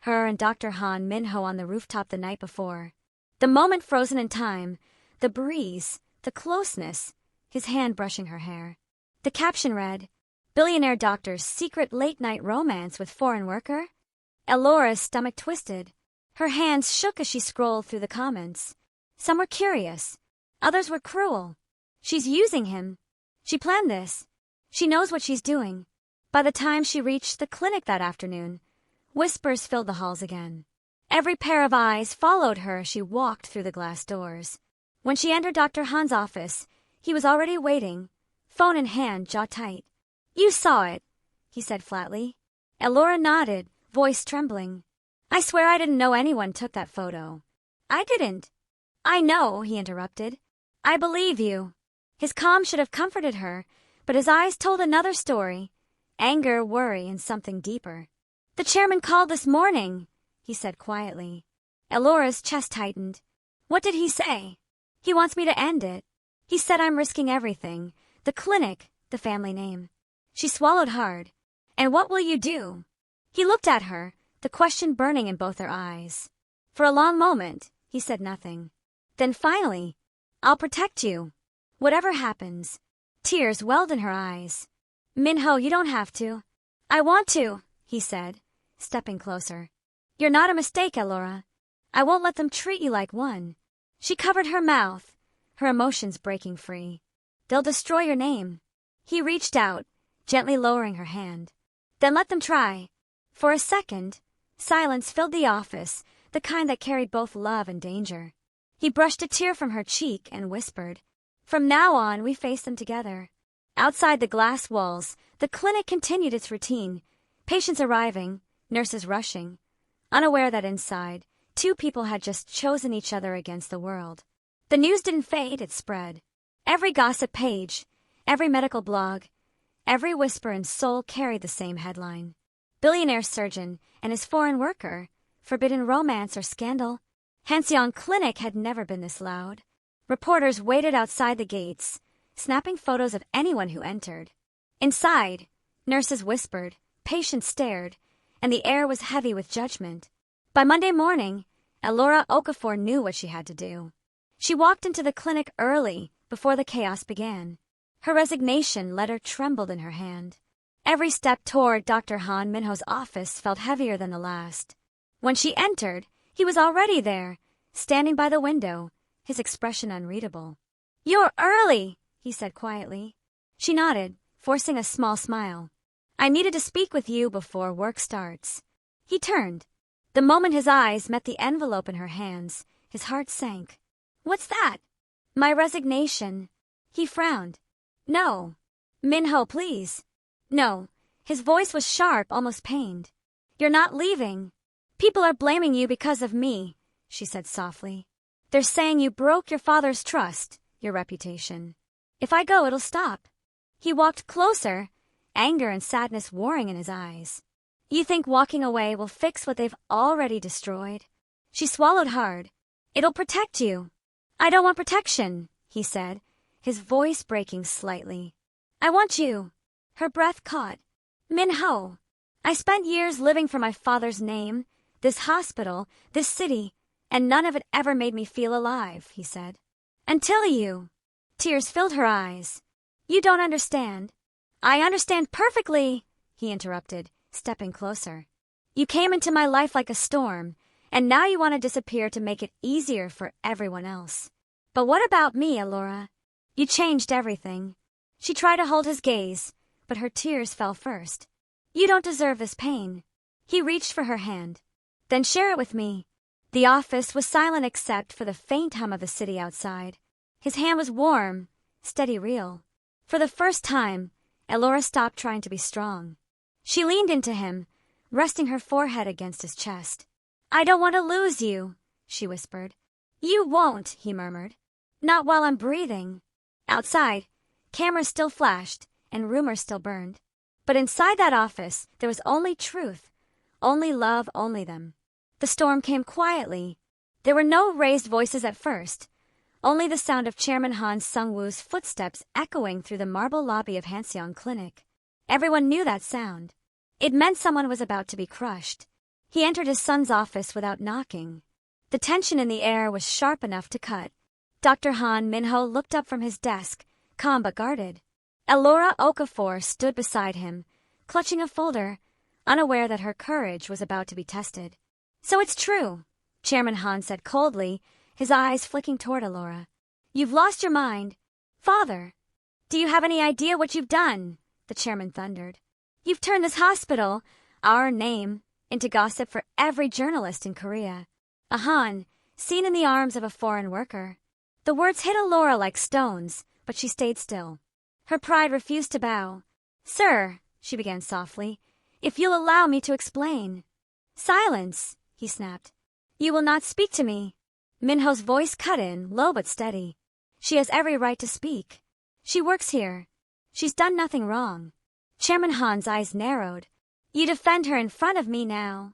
A: Her and Dr. Han Minho on the rooftop the night before. The moment frozen in time, the breeze, the closeness, his hand brushing her hair. The caption read, Billionaire doctor's secret late-night romance with foreign worker? Elora's stomach twisted. Her hands shook as she scrolled through the comments. Some were curious. Others were cruel. She's using him. She planned this. She knows what she's doing. By the time she reached the clinic that afternoon, whispers filled the halls again. Every pair of eyes followed her as she walked through the glass doors. When she entered Dr. Han's office, he was already waiting, phone in hand, jaw tight. You saw it, he said flatly. Elora nodded, voice trembling. I swear I didn't know anyone took that photo. I didn't. I know, he interrupted. I believe you. His calm should have comforted her, but his eyes told another story. Anger, worry, and something deeper. The chairman called this morning, he said quietly. Elora's chest tightened. What did he say? He wants me to end it. He said I'm risking everything. The clinic, the family name. She swallowed hard. And what will you do? He looked at her, the question burning in both their eyes. For a long moment, he said nothing. Then finally, I'll protect you. Whatever happens. Tears welled in her eyes. Minho, you don't have to. I want to, he said, stepping closer. You're not a mistake, Elora. I won't let them treat you like one. She covered her mouth, her emotions breaking free. They'll destroy your name. He reached out, gently lowering her hand. Then let them try. For a second, silence filled the office, the kind that carried both love and danger. He brushed a tear from her cheek and whispered, From now on, we face them together. Outside the glass walls, the clinic continued its routine. Patients arriving, nurses rushing, unaware that inside, two people had just chosen each other against the world. The news didn't fade, it spread. Every gossip page, every medical blog, every whisper in Seoul carried the same headline. Billionaire surgeon and his foreign worker, forbidden romance or scandal. Hanseong Clinic had never been this loud. Reporters waited outside the gates, snapping photos of anyone who entered. Inside, nurses whispered, patients stared, and the air was heavy with judgment. By Monday morning, Elora Okafor knew what she had to do. She walked into the clinic early, before the chaos began. Her resignation letter trembled in her hand. Every step toward Dr. Han Minho's office felt heavier than the last. When she entered, he was already there, standing by the window, his expression unreadable. You're early, he said quietly. She nodded, forcing a small smile. I needed to speak with you before work starts. He turned. The moment his eyes met the envelope in her hands, his heart sank. What's that? My resignation. He frowned. No. Minho, please. No. His voice was sharp, almost pained. You're not leaving. People are blaming you because of me, she said softly. They're saying you broke your father's trust, your reputation. If I go, it'll stop. He walked closer, anger and sadness warring in his eyes. You think walking away will fix what they've already destroyed? She swallowed hard. It'll protect you. I don't want protection, he said, his voice breaking slightly. I want you. Her breath caught. Min-ho. I spent years living for my father's name, this hospital, this city, and none of it ever made me feel alive, he said. Until you. Tears filled her eyes. You don't understand. I understand perfectly, he interrupted, stepping closer. You came into my life like a storm, and now you want to disappear to make it easier for everyone else. But what about me, Elora? You changed everything. She tried to hold his gaze, but her tears fell first. You don't deserve this pain. He reached for her hand. Then share it with me. The office was silent except for the faint hum of the city outside. His hand was warm, steady, real. For the first time, Elora stopped trying to be strong. She leaned into him, resting her forehead against his chest. I don't want to lose you, she whispered. You won't, he murmured. Not while I'm breathing. Outside, cameras still flashed, and rumors still burned. But inside that office, there was only truth, only love, only them. The storm came quietly. There were no raised voices at first, only the sound of Chairman Han Sung-woo's footsteps echoing through the marble lobby of Hanseong Clinic. Everyone knew that sound. It meant someone was about to be crushed. He entered his son's office without knocking. The tension in the air was sharp enough to cut. Dr. Han Minho looked up from his desk, calm but guarded. Elora Okafor stood beside him, clutching a folder, unaware that her courage was about to be tested. So it's true, Chairman Han said coldly, his eyes flicking toward Elora. You've lost your mind. Father, do you have any idea what you've done? The chairman thundered. You've turned this hospital, our name, into gossip for every journalist in Korea. A Han, seen in the arms of a foreign worker. The words hit Elora like stones, but she stayed still. Her pride refused to bow. Sir, she began softly, if you'll allow me to explain. Silence, he snapped. You will not speak to me. Minho's voice cut in, low but steady. She has every right to speak. She works here. She's done nothing wrong. Chairman Han's eyes narrowed. You defend her in front of me now.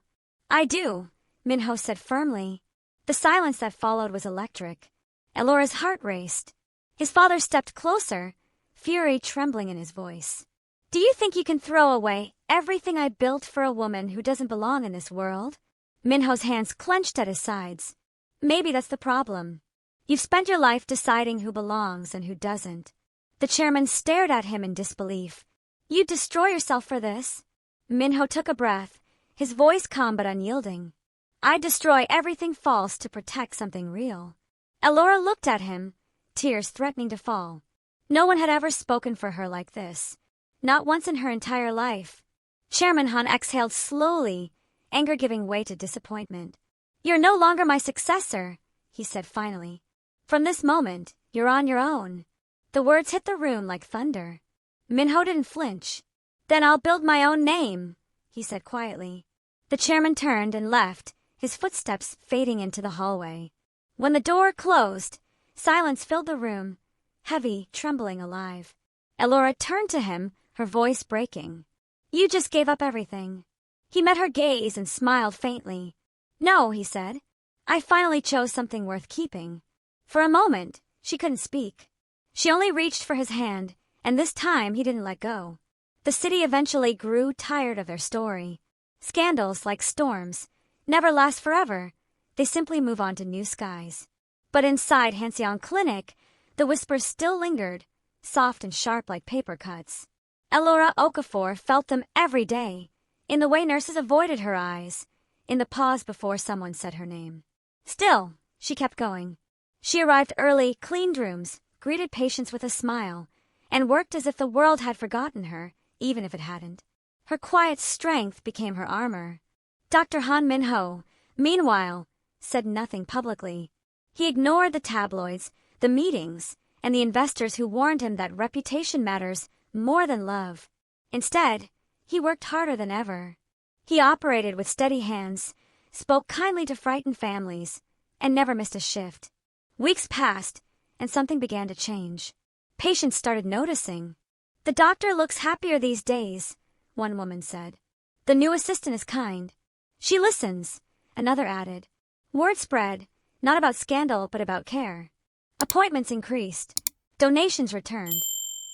A: I do, Minho said firmly. The silence that followed was electric. Elora's heart raced. His father stepped closer, fury trembling in his voice. Do you think you can throw away everything I built for a woman who doesn't belong in this world? Minho's hands clenched at his sides. Maybe that's the problem. You've spent your life deciding who belongs and who doesn't. The chairman stared at him in disbelief. You'd destroy yourself for this? Minho took a breath, his voice calm but unyielding. I'd destroy everything false to protect something real. Elora looked at him, tears threatening to fall. No one had ever spoken for her like this. Not once in her entire life. Chairman Han exhaled slowly, anger giving way to disappointment. You're no longer my successor, he said finally. From this moment, you're on your own. The words hit the room like thunder. Minho didn't flinch. Then I'll build my own name, he said quietly. The chairman turned and left, his footsteps fading into the hallway. When the door closed, silence filled the room, heavy, trembling, alive. Elora turned to him, her voice breaking. You just gave up everything. He met her gaze and smiled faintly. No, he said. I finally chose something worth keeping. For a moment, she couldn't speak. She only reached for his hand, and this time he didn't let go. The city eventually grew tired of their story. Scandals, like storms, never last forever. They simply move on to new skies. But inside Hanseong Clinic, the whispers still lingered, soft and sharp like paper cuts. Elora Okafor felt them every day, in the way nurses avoided her eyes, in the pause before someone said her name. Still, she kept going. She arrived early, cleaned rooms, greeted patients with a smile, and worked as if the world had forgotten her, even if it hadn't. Her quiet strength became her armor. Dr. Han Minho, meanwhile, said nothing publicly. He ignored the tabloids, the meetings, and the investors who warned him that reputation matters more than love. Instead, he worked harder than ever. He operated with steady hands, spoke kindly to frightened families, and never missed a shift. Weeks passed, and something began to change. Patients started noticing. "The doctor looks happier these days," one woman said. "The new assistant is kind. She listens," another added. Word spread, not about scandal but about care. Appointments increased. Donations returned.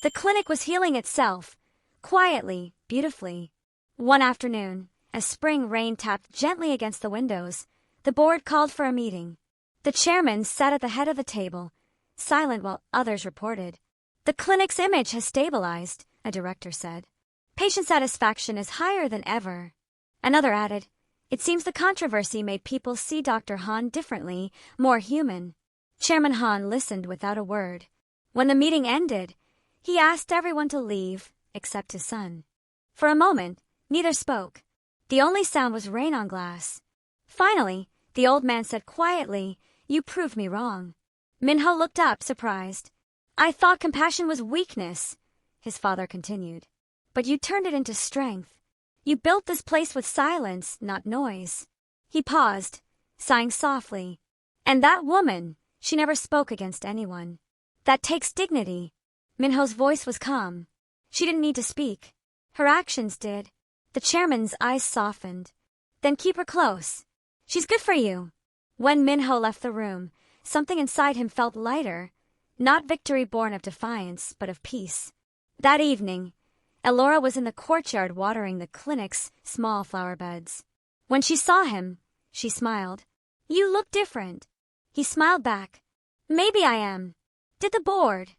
A: The clinic was healing itself, quietly, beautifully. One afternoon, as spring rain tapped gently against the windows, the board called for a meeting. The chairman sat at the head of the table, silent while others reported. "The clinic's image has stabilized," a director said. "Patient satisfaction is higher than ever." Another added, "It seems the controversy made people see Dr. Han differently, more human." Chairman Han listened without a word. When the meeting ended, he asked everyone to leave, except his son. For a moment, neither spoke. The only sound was rain on glass. Finally, the old man said quietly, "You proved me wrong." Minho looked up, surprised. "I thought compassion was weakness," his father continued. "But you turned it into strength. You built this place with silence, not noise." He paused, sighing softly. "And that woman, she never spoke against anyone. That takes dignity." Minho's voice was calm. She didn't need to speak. Her actions did. The chairman's eyes softened. "Then keep her close. She's good for you." When Minho left the room, something inside him felt lighter. Not victory born of defiance, but of peace. That evening, Elora was in the courtyard watering the clinic's small flower beds. When she saw him, she smiled. "You look different." He smiled back. "Maybe I am. Did the board?"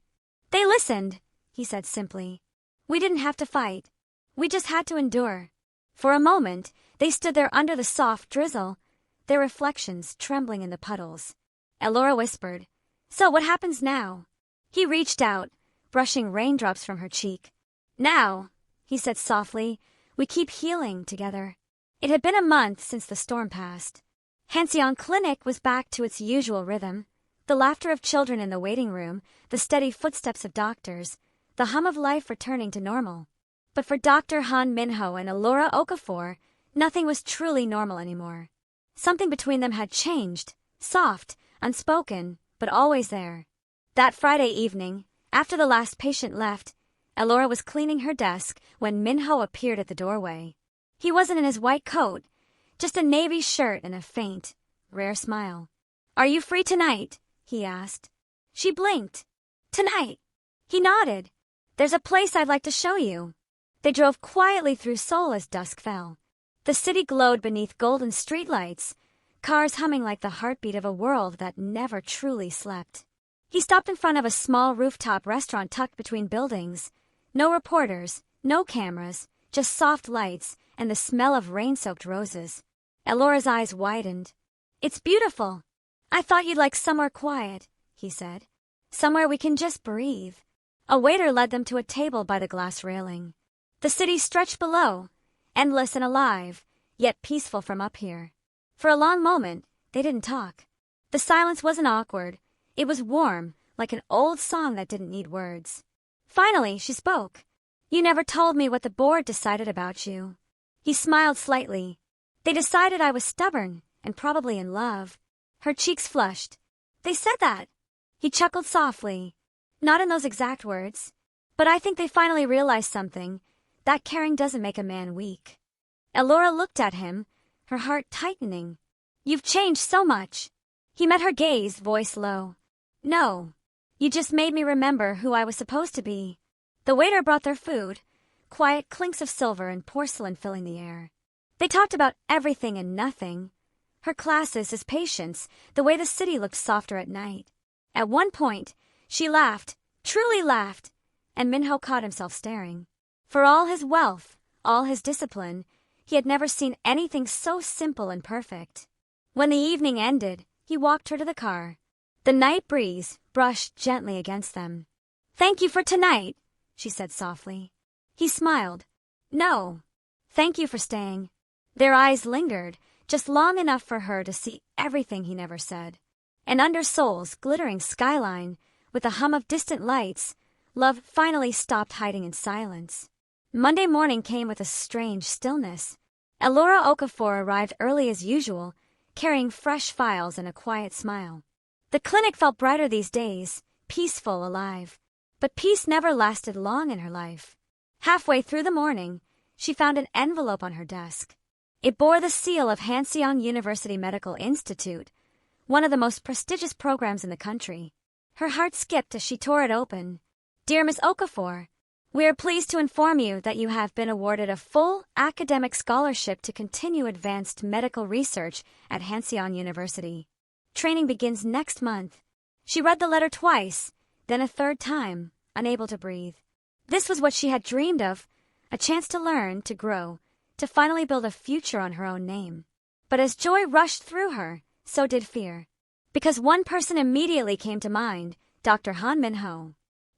A: "They listened," he said simply. "We didn't have to fight. We just had to endure." For a moment, they stood there under the soft drizzle, their reflections trembling in the puddles. Elora whispered, "So what happens now?" He reached out, brushing raindrops from her cheek. "Now," he said softly, "we keep healing together." It had been a month since the storm passed. Hanseong Clinic was back to its usual rhythm. The laughter of children in the waiting room, the steady footsteps of doctors, the hum of life returning to normal. But for Dr. Han Minho and Elora Okafor, nothing was truly normal anymore. Something between them had changed, soft, unspoken, but always there. That Friday evening, after the last patient left, Elora was cleaning her desk when Minho appeared at the doorway. He wasn't in his white coat, just a navy shirt and a faint, rare smile. "Are you free tonight?" he asked. She blinked. "Tonight?" He nodded. "There's a place I'd like to show you." They drove quietly through Seoul as dusk fell. The city glowed beneath golden streetlights, cars humming like the heartbeat of a world that never truly slept. He stopped in front of a small rooftop restaurant tucked between buildings. No reporters, no cameras, just soft lights and the smell of rain-soaked roses. Elora's eyes widened. "It's beautiful. I thought you'd like somewhere quiet," he said. "Somewhere we can just breathe." A waiter led them to a table by the glass railing. The city stretched below, endless and alive, yet peaceful from up here. For a long moment, they didn't talk. The silence wasn't awkward. It was warm, like an old song that didn't need words. Finally, she spoke. "You never told me what the board decided about you." He smiled slightly. "They decided I was stubborn and probably in love." Her cheeks flushed. "They said that." He chuckled softly. "Not in those exact words. But I think they finally realized something. That caring doesn't make a man weak." Elora looked at him, her heart tightening. "You've changed so much." He met her gaze, voice low. "No. You just made me remember who I was supposed to be." The waiter brought their food, quiet clinks of silver and porcelain filling the air. They talked about everything and nothing. Her classes, his patients, the way the city looked softer at night. At one point, she laughed, truly laughed, and Minho caught himself staring. For all his wealth, all his discipline, he had never seen anything so simple and perfect. When the evening ended, he walked her to the car. The night breeze brushed gently against them. "Thank you for tonight," she said softly. He smiled. "No. Thank you for staying." Their eyes lingered, just long enough for her to see everything he never said. And under Seoul's glittering skyline, with the hum of distant lights, love finally stopped hiding in silence. Monday morning came with a strange stillness. Elora Okafor arrived early as usual, carrying fresh files and a quiet smile. The clinic felt brighter these days, peaceful, alive. But peace never lasted long in her life. Halfway through the morning, she found an envelope on her desk. It bore the seal of Hanseong University Medical Institute, one of the most prestigious programs in the country. Her heart skipped as she tore it open. Dear Ms. Okafor, we are pleased to inform you that you have been awarded a full academic scholarship to continue advanced medical research at Hanseong University. Training begins next month. She read the letter twice, then a third time, unable to breathe. This was what she had dreamed of, a chance to learn, to grow, to finally build a future on her own name. But as joy rushed through her, so did fear. Because one person immediately came to mind, Dr. Han Min-ho.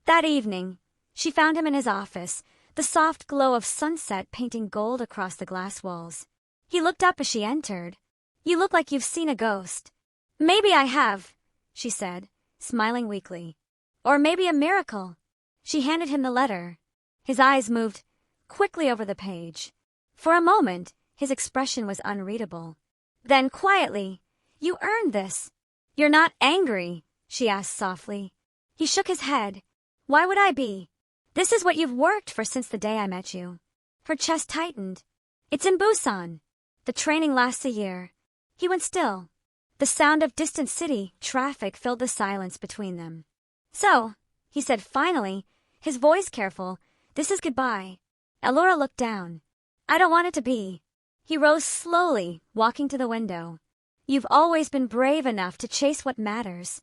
A: That evening, she found him in his office, the soft glow of sunset painting gold across the glass walls. He looked up as she entered. You look like you've seen a ghost. Maybe I have, she said, smiling weakly. Or maybe a miracle. She handed him the letter. His eyes moved quickly over the page. For a moment, his expression was unreadable. Then quietly, you earned this. You're not angry, she asked softly. He shook his head. Why would I be? This is what you've worked for since the day I met you. Her chest tightened. It's in Busan. The training lasts a year. He went still. The sound of distant city traffic filled the silence between them. So, he said finally, his voice careful, this is goodbye. Elora looked down. I don't want it to be. He rose slowly, walking to the window. You've always been brave enough to chase what matters.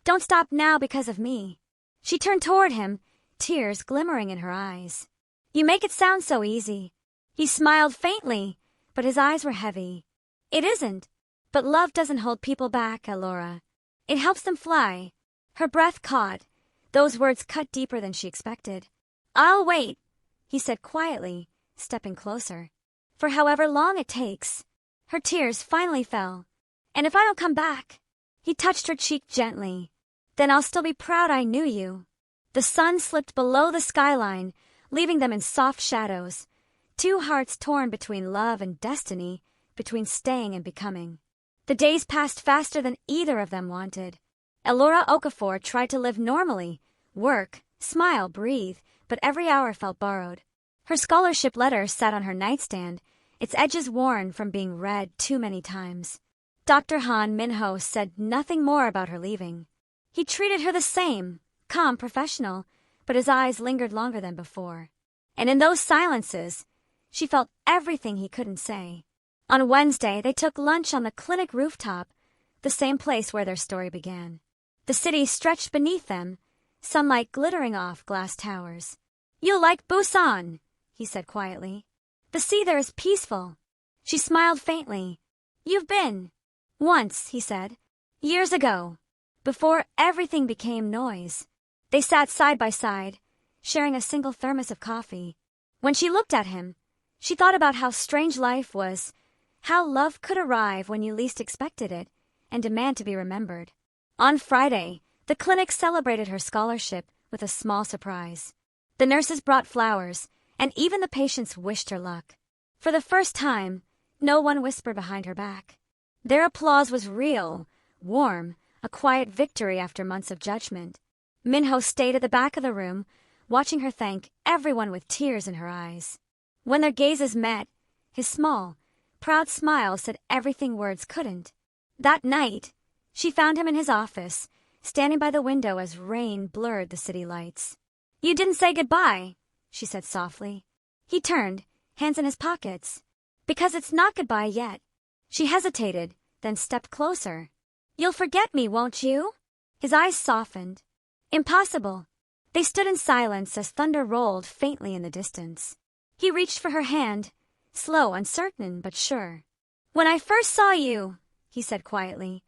A: Don't stop now because of me. She turned toward him, tears glimmering in her eyes. You make it sound so easy. He smiled faintly, but his eyes were heavy. It isn't. But love doesn't hold people back, Elora. It helps them fly. Her breath caught. Those words cut deeper than she expected. I'll wait, he said quietly, stepping closer. For however long it takes. Her tears finally fell. And if I don't come back, he touched her cheek gently. Then I'll still be proud I knew you. The sun slipped below the skyline, leaving them in soft shadows. Two hearts torn between love and destiny, between staying and becoming. The days passed faster than either of them wanted. Elora Okafor tried to live normally, work, smile, breathe, but every hour felt borrowed. Her scholarship letter sat on her nightstand, its edges worn from being read too many times. Dr. Han Min-ho said nothing more about her leaving. He treated her the same, calm, professional, but his eyes lingered longer than before. And in those silences, she felt everything he couldn't say. On Wednesday, they took lunch on the clinic rooftop, the same place where their story began. The city stretched beneath them, sunlight glittering off glass towers. You'll like Busan, he said quietly. The sea there is peaceful. She smiled faintly. You've been. Once, he said. Years ago. Before everything became noise. They sat side by side, sharing a single thermos of coffee. When she looked at him, she thought about how strange life was, how love could arrive when you least expected it, and demand to be remembered. On Friday, the clinic celebrated her scholarship with a small surprise. The nurses brought flowers, and even the patients wished her luck. For the first time, no one whispered behind her back. Their applause was real, warm, a quiet victory after months of judgment. Min-ho stayed at the back of the room, watching her thank everyone with tears in her eyes. When their gazes met, his small, proud smile said everything words couldn't. That night, she found him in his office, standing by the window as rain blurred the city lights. You didn't say goodbye, she said softly. He turned, hands in his pockets. Because it's not goodbye yet. She hesitated, then stepped closer. You'll forget me, won't you? His eyes softened. Impossible. They stood in silence as thunder rolled faintly in the distance. He reached for her hand, slow, uncertain, but sure. When I first saw you, he said quietly,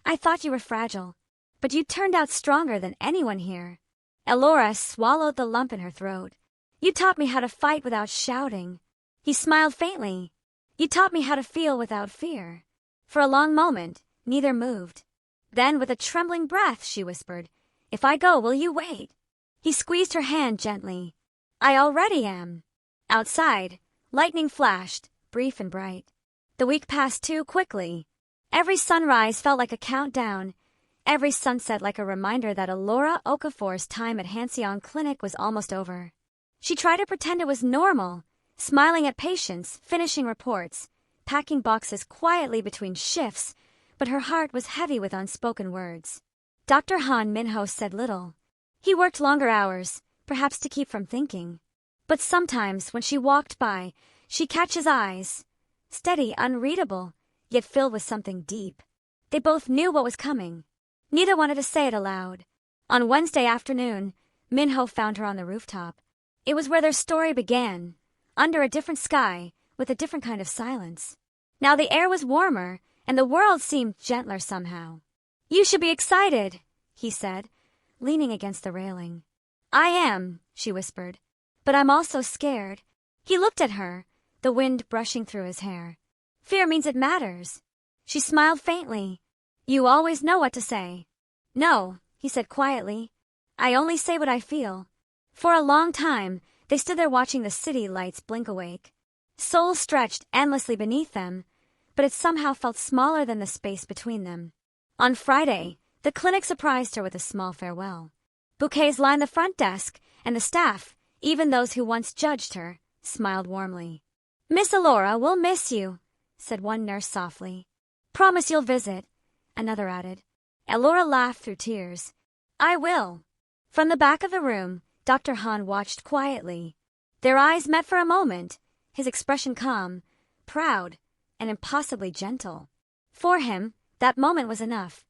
A: I thought you were fragile, but you turned out stronger than anyone here. Elora swallowed the lump in her throat. You taught me how to fight without shouting. He smiled faintly. You taught me how to feel without fear. For a long moment, neither moved. Then, with a trembling breath, she whispered, If I go, will you wait? He squeezed her hand gently. I already am. Outside, lightning flashed, brief and bright. The week passed too quickly. Every sunrise felt like a countdown, every sunset like a reminder that Elora Okafor's time at Hanseong Clinic was almost over. She tried to pretend it was normal, smiling at patients, finishing reports, packing boxes quietly between shifts, but her heart was heavy with unspoken words. Dr. Han Minho said little. He worked longer hours, perhaps to keep from thinking. But sometimes, when she walked by, she'd catch his eyes, steady, unreadable, yet filled with something deep. They both knew what was coming. Neither wanted to say it aloud. On Wednesday afternoon, Minho found her on the rooftop. It was where their story began, under a different sky, with a different kind of silence. Now the air was warmer, and the world seemed gentler somehow. "You should be excited," he said, leaning against the railing. "I am," she whispered, "but I'm also scared." He looked at her, the wind brushing through his hair. "Fear means it matters." She smiled faintly. "You always know what to say." "No," he said quietly. "I only say what I feel." For a long time, they stood there watching the city lights blink awake. Seoul stretched endlessly beneath them, but it somehow felt smaller than the space between them. On Friday, the clinic surprised her with a small farewell. Bouquets lined the front desk, and the staff, even those who once judged her, smiled warmly. "Miss Elora, we'll miss you," said one nurse softly. "Promise you'll visit," another added. Elora laughed through tears. "I will." From the back of the room, Dr. Han watched quietly. Their eyes met for a moment, his expression calm, proud, and impossibly gentle. For him, that moment was enough.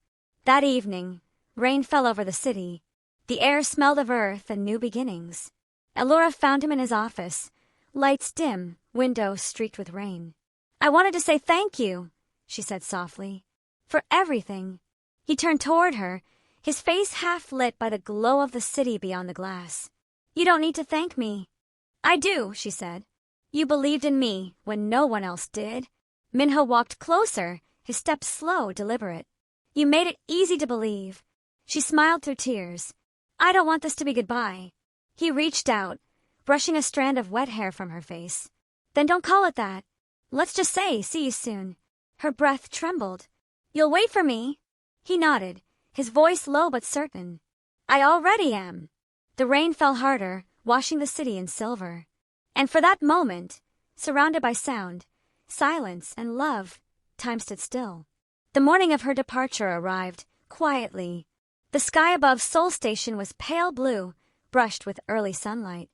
A: That evening, rain fell over the city. The air smelled of earth and new beginnings. Elora found him in his office, lights dim, windows streaked with rain. "I wanted to say thank you," she said softly, "for everything." He turned toward her, his face half lit by the glow of the city beyond the glass. "You don't need to thank me." "I do," she said. "You believed in me when no one else did." Minho walked closer, his steps slow, deliberate. "You made it easy to believe." She smiled through tears. "I don't want this to be goodbye." He reached out, brushing a strand of wet hair from her face. "Then don't call it that. Let's just say, see you soon." Her breath trembled. "You'll wait for me?" He nodded, his voice low but certain. "I already am." The rain fell harder, washing the city in silver. And for that moment, surrounded by sound, silence, and love, time stood still. The morning of her departure arrived, quietly. The sky above Seoul Station was pale blue, brushed with early sunlight.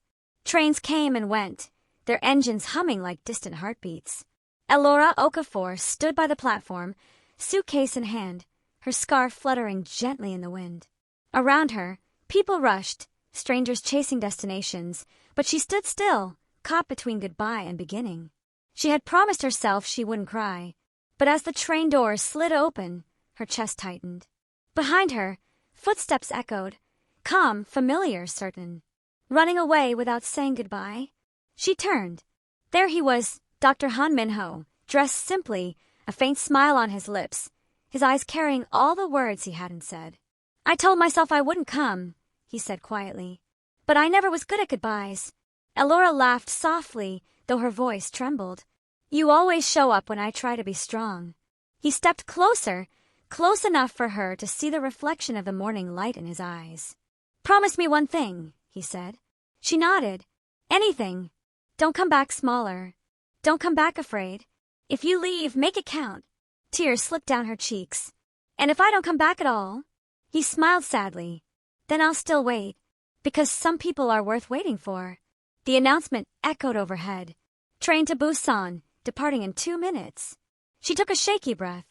A: Trains came and went, their engines humming like distant heartbeats. Elora Okafor stood by the platform, suitcase in hand, her scarf fluttering gently in the wind. Around her, people rushed, strangers chasing destinations, but she stood still, caught between goodbye and beginning. She had promised herself she wouldn't cry, but as the train doors slid open, her chest tightened. Behind her, footsteps echoed, calm, familiar, certain. Running away without saying goodbye? She turned. There he was, Dr. Han Minho, dressed simply, a faint smile on his lips, his eyes carrying all the words he hadn't said. "I told myself I wouldn't come," he said quietly. "But I never was good at goodbyes." Elora laughed softly, though her voice trembled. "You always show up when I try to be strong." He stepped closer, close enough for her to see the reflection of the morning light in his eyes. "Promise me one thing," he said. She nodded. "Anything. Don't come back smaller. Don't come back afraid. If you leave, make it count." Tears slipped down her cheeks. "And if I don't come back at all?" He smiled sadly. "Then I'll still wait, because some people are worth waiting for." The announcement echoed overhead. Train to Busan, departing in 2 minutes. She took a shaky breath.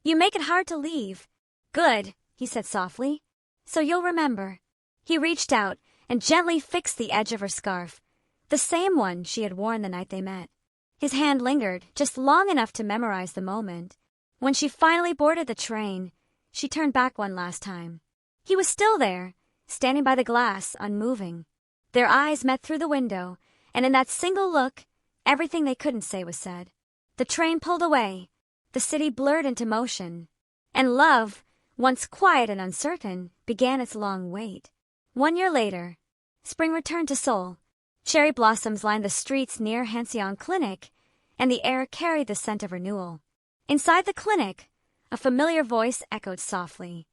A: "You make it hard to leave." "Good," he said softly. "So you'll remember." He reached out and gently fixed the edge of her scarf, the same one she had worn the night they met. His hand lingered, just long enough to memorize the moment. When she finally boarded the train, she turned back one last time. He was still there, standing by the glass, unmoving. Their eyes met through the window, and in that single look, everything they couldn't say was said. The train pulled away, the city blurred into motion, and love, once quiet and uncertain, began its long wait. 1 year later, spring returned to Seoul. Cherry blossoms lined the streets near Hanseong Clinic, and the air carried the scent of renewal. Inside the clinic, a familiar voice echoed softly.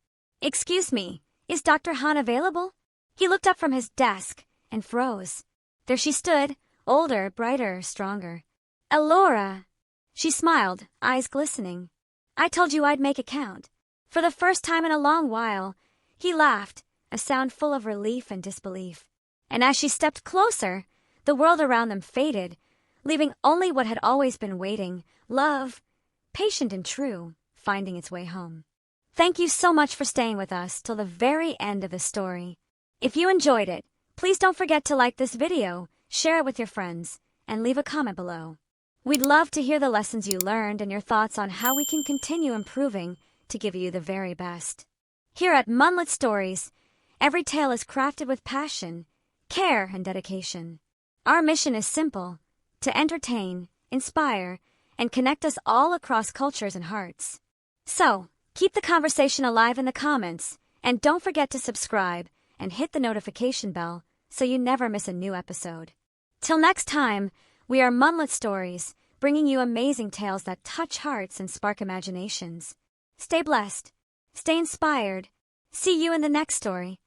A: Excuse me, is Dr. Han available? He looked up from his desk and froze. There she stood, older, brighter, stronger. Elora! She smiled, eyes glistening. I told you I'd make it count. For the first time in a long while, he laughed, a sound full of relief and disbelief. And as she stepped closer, the world around them faded, leaving only what had always been waiting, love, patient and true, finding its way home. Thank you so much for staying with us till the very end of the story. If you enjoyed it, please don't forget to like this video, share it with your friends, and leave a comment below. We'd love to hear the lessons you learned and your thoughts on how we can continue improving to give you the very best. Here at Munlyt Stories, every tale is crafted with passion, care, and dedication. Our mission is simple: to entertain, inspire, and connect us all across cultures and hearts. So, keep the conversation alive in the comments, and don't forget to subscribe and hit the notification bell so you never miss a new episode. Till next time, we are Munlyt Stories, bringing you amazing tales that touch hearts and spark imaginations. Stay blessed, stay inspired. See you in the next story.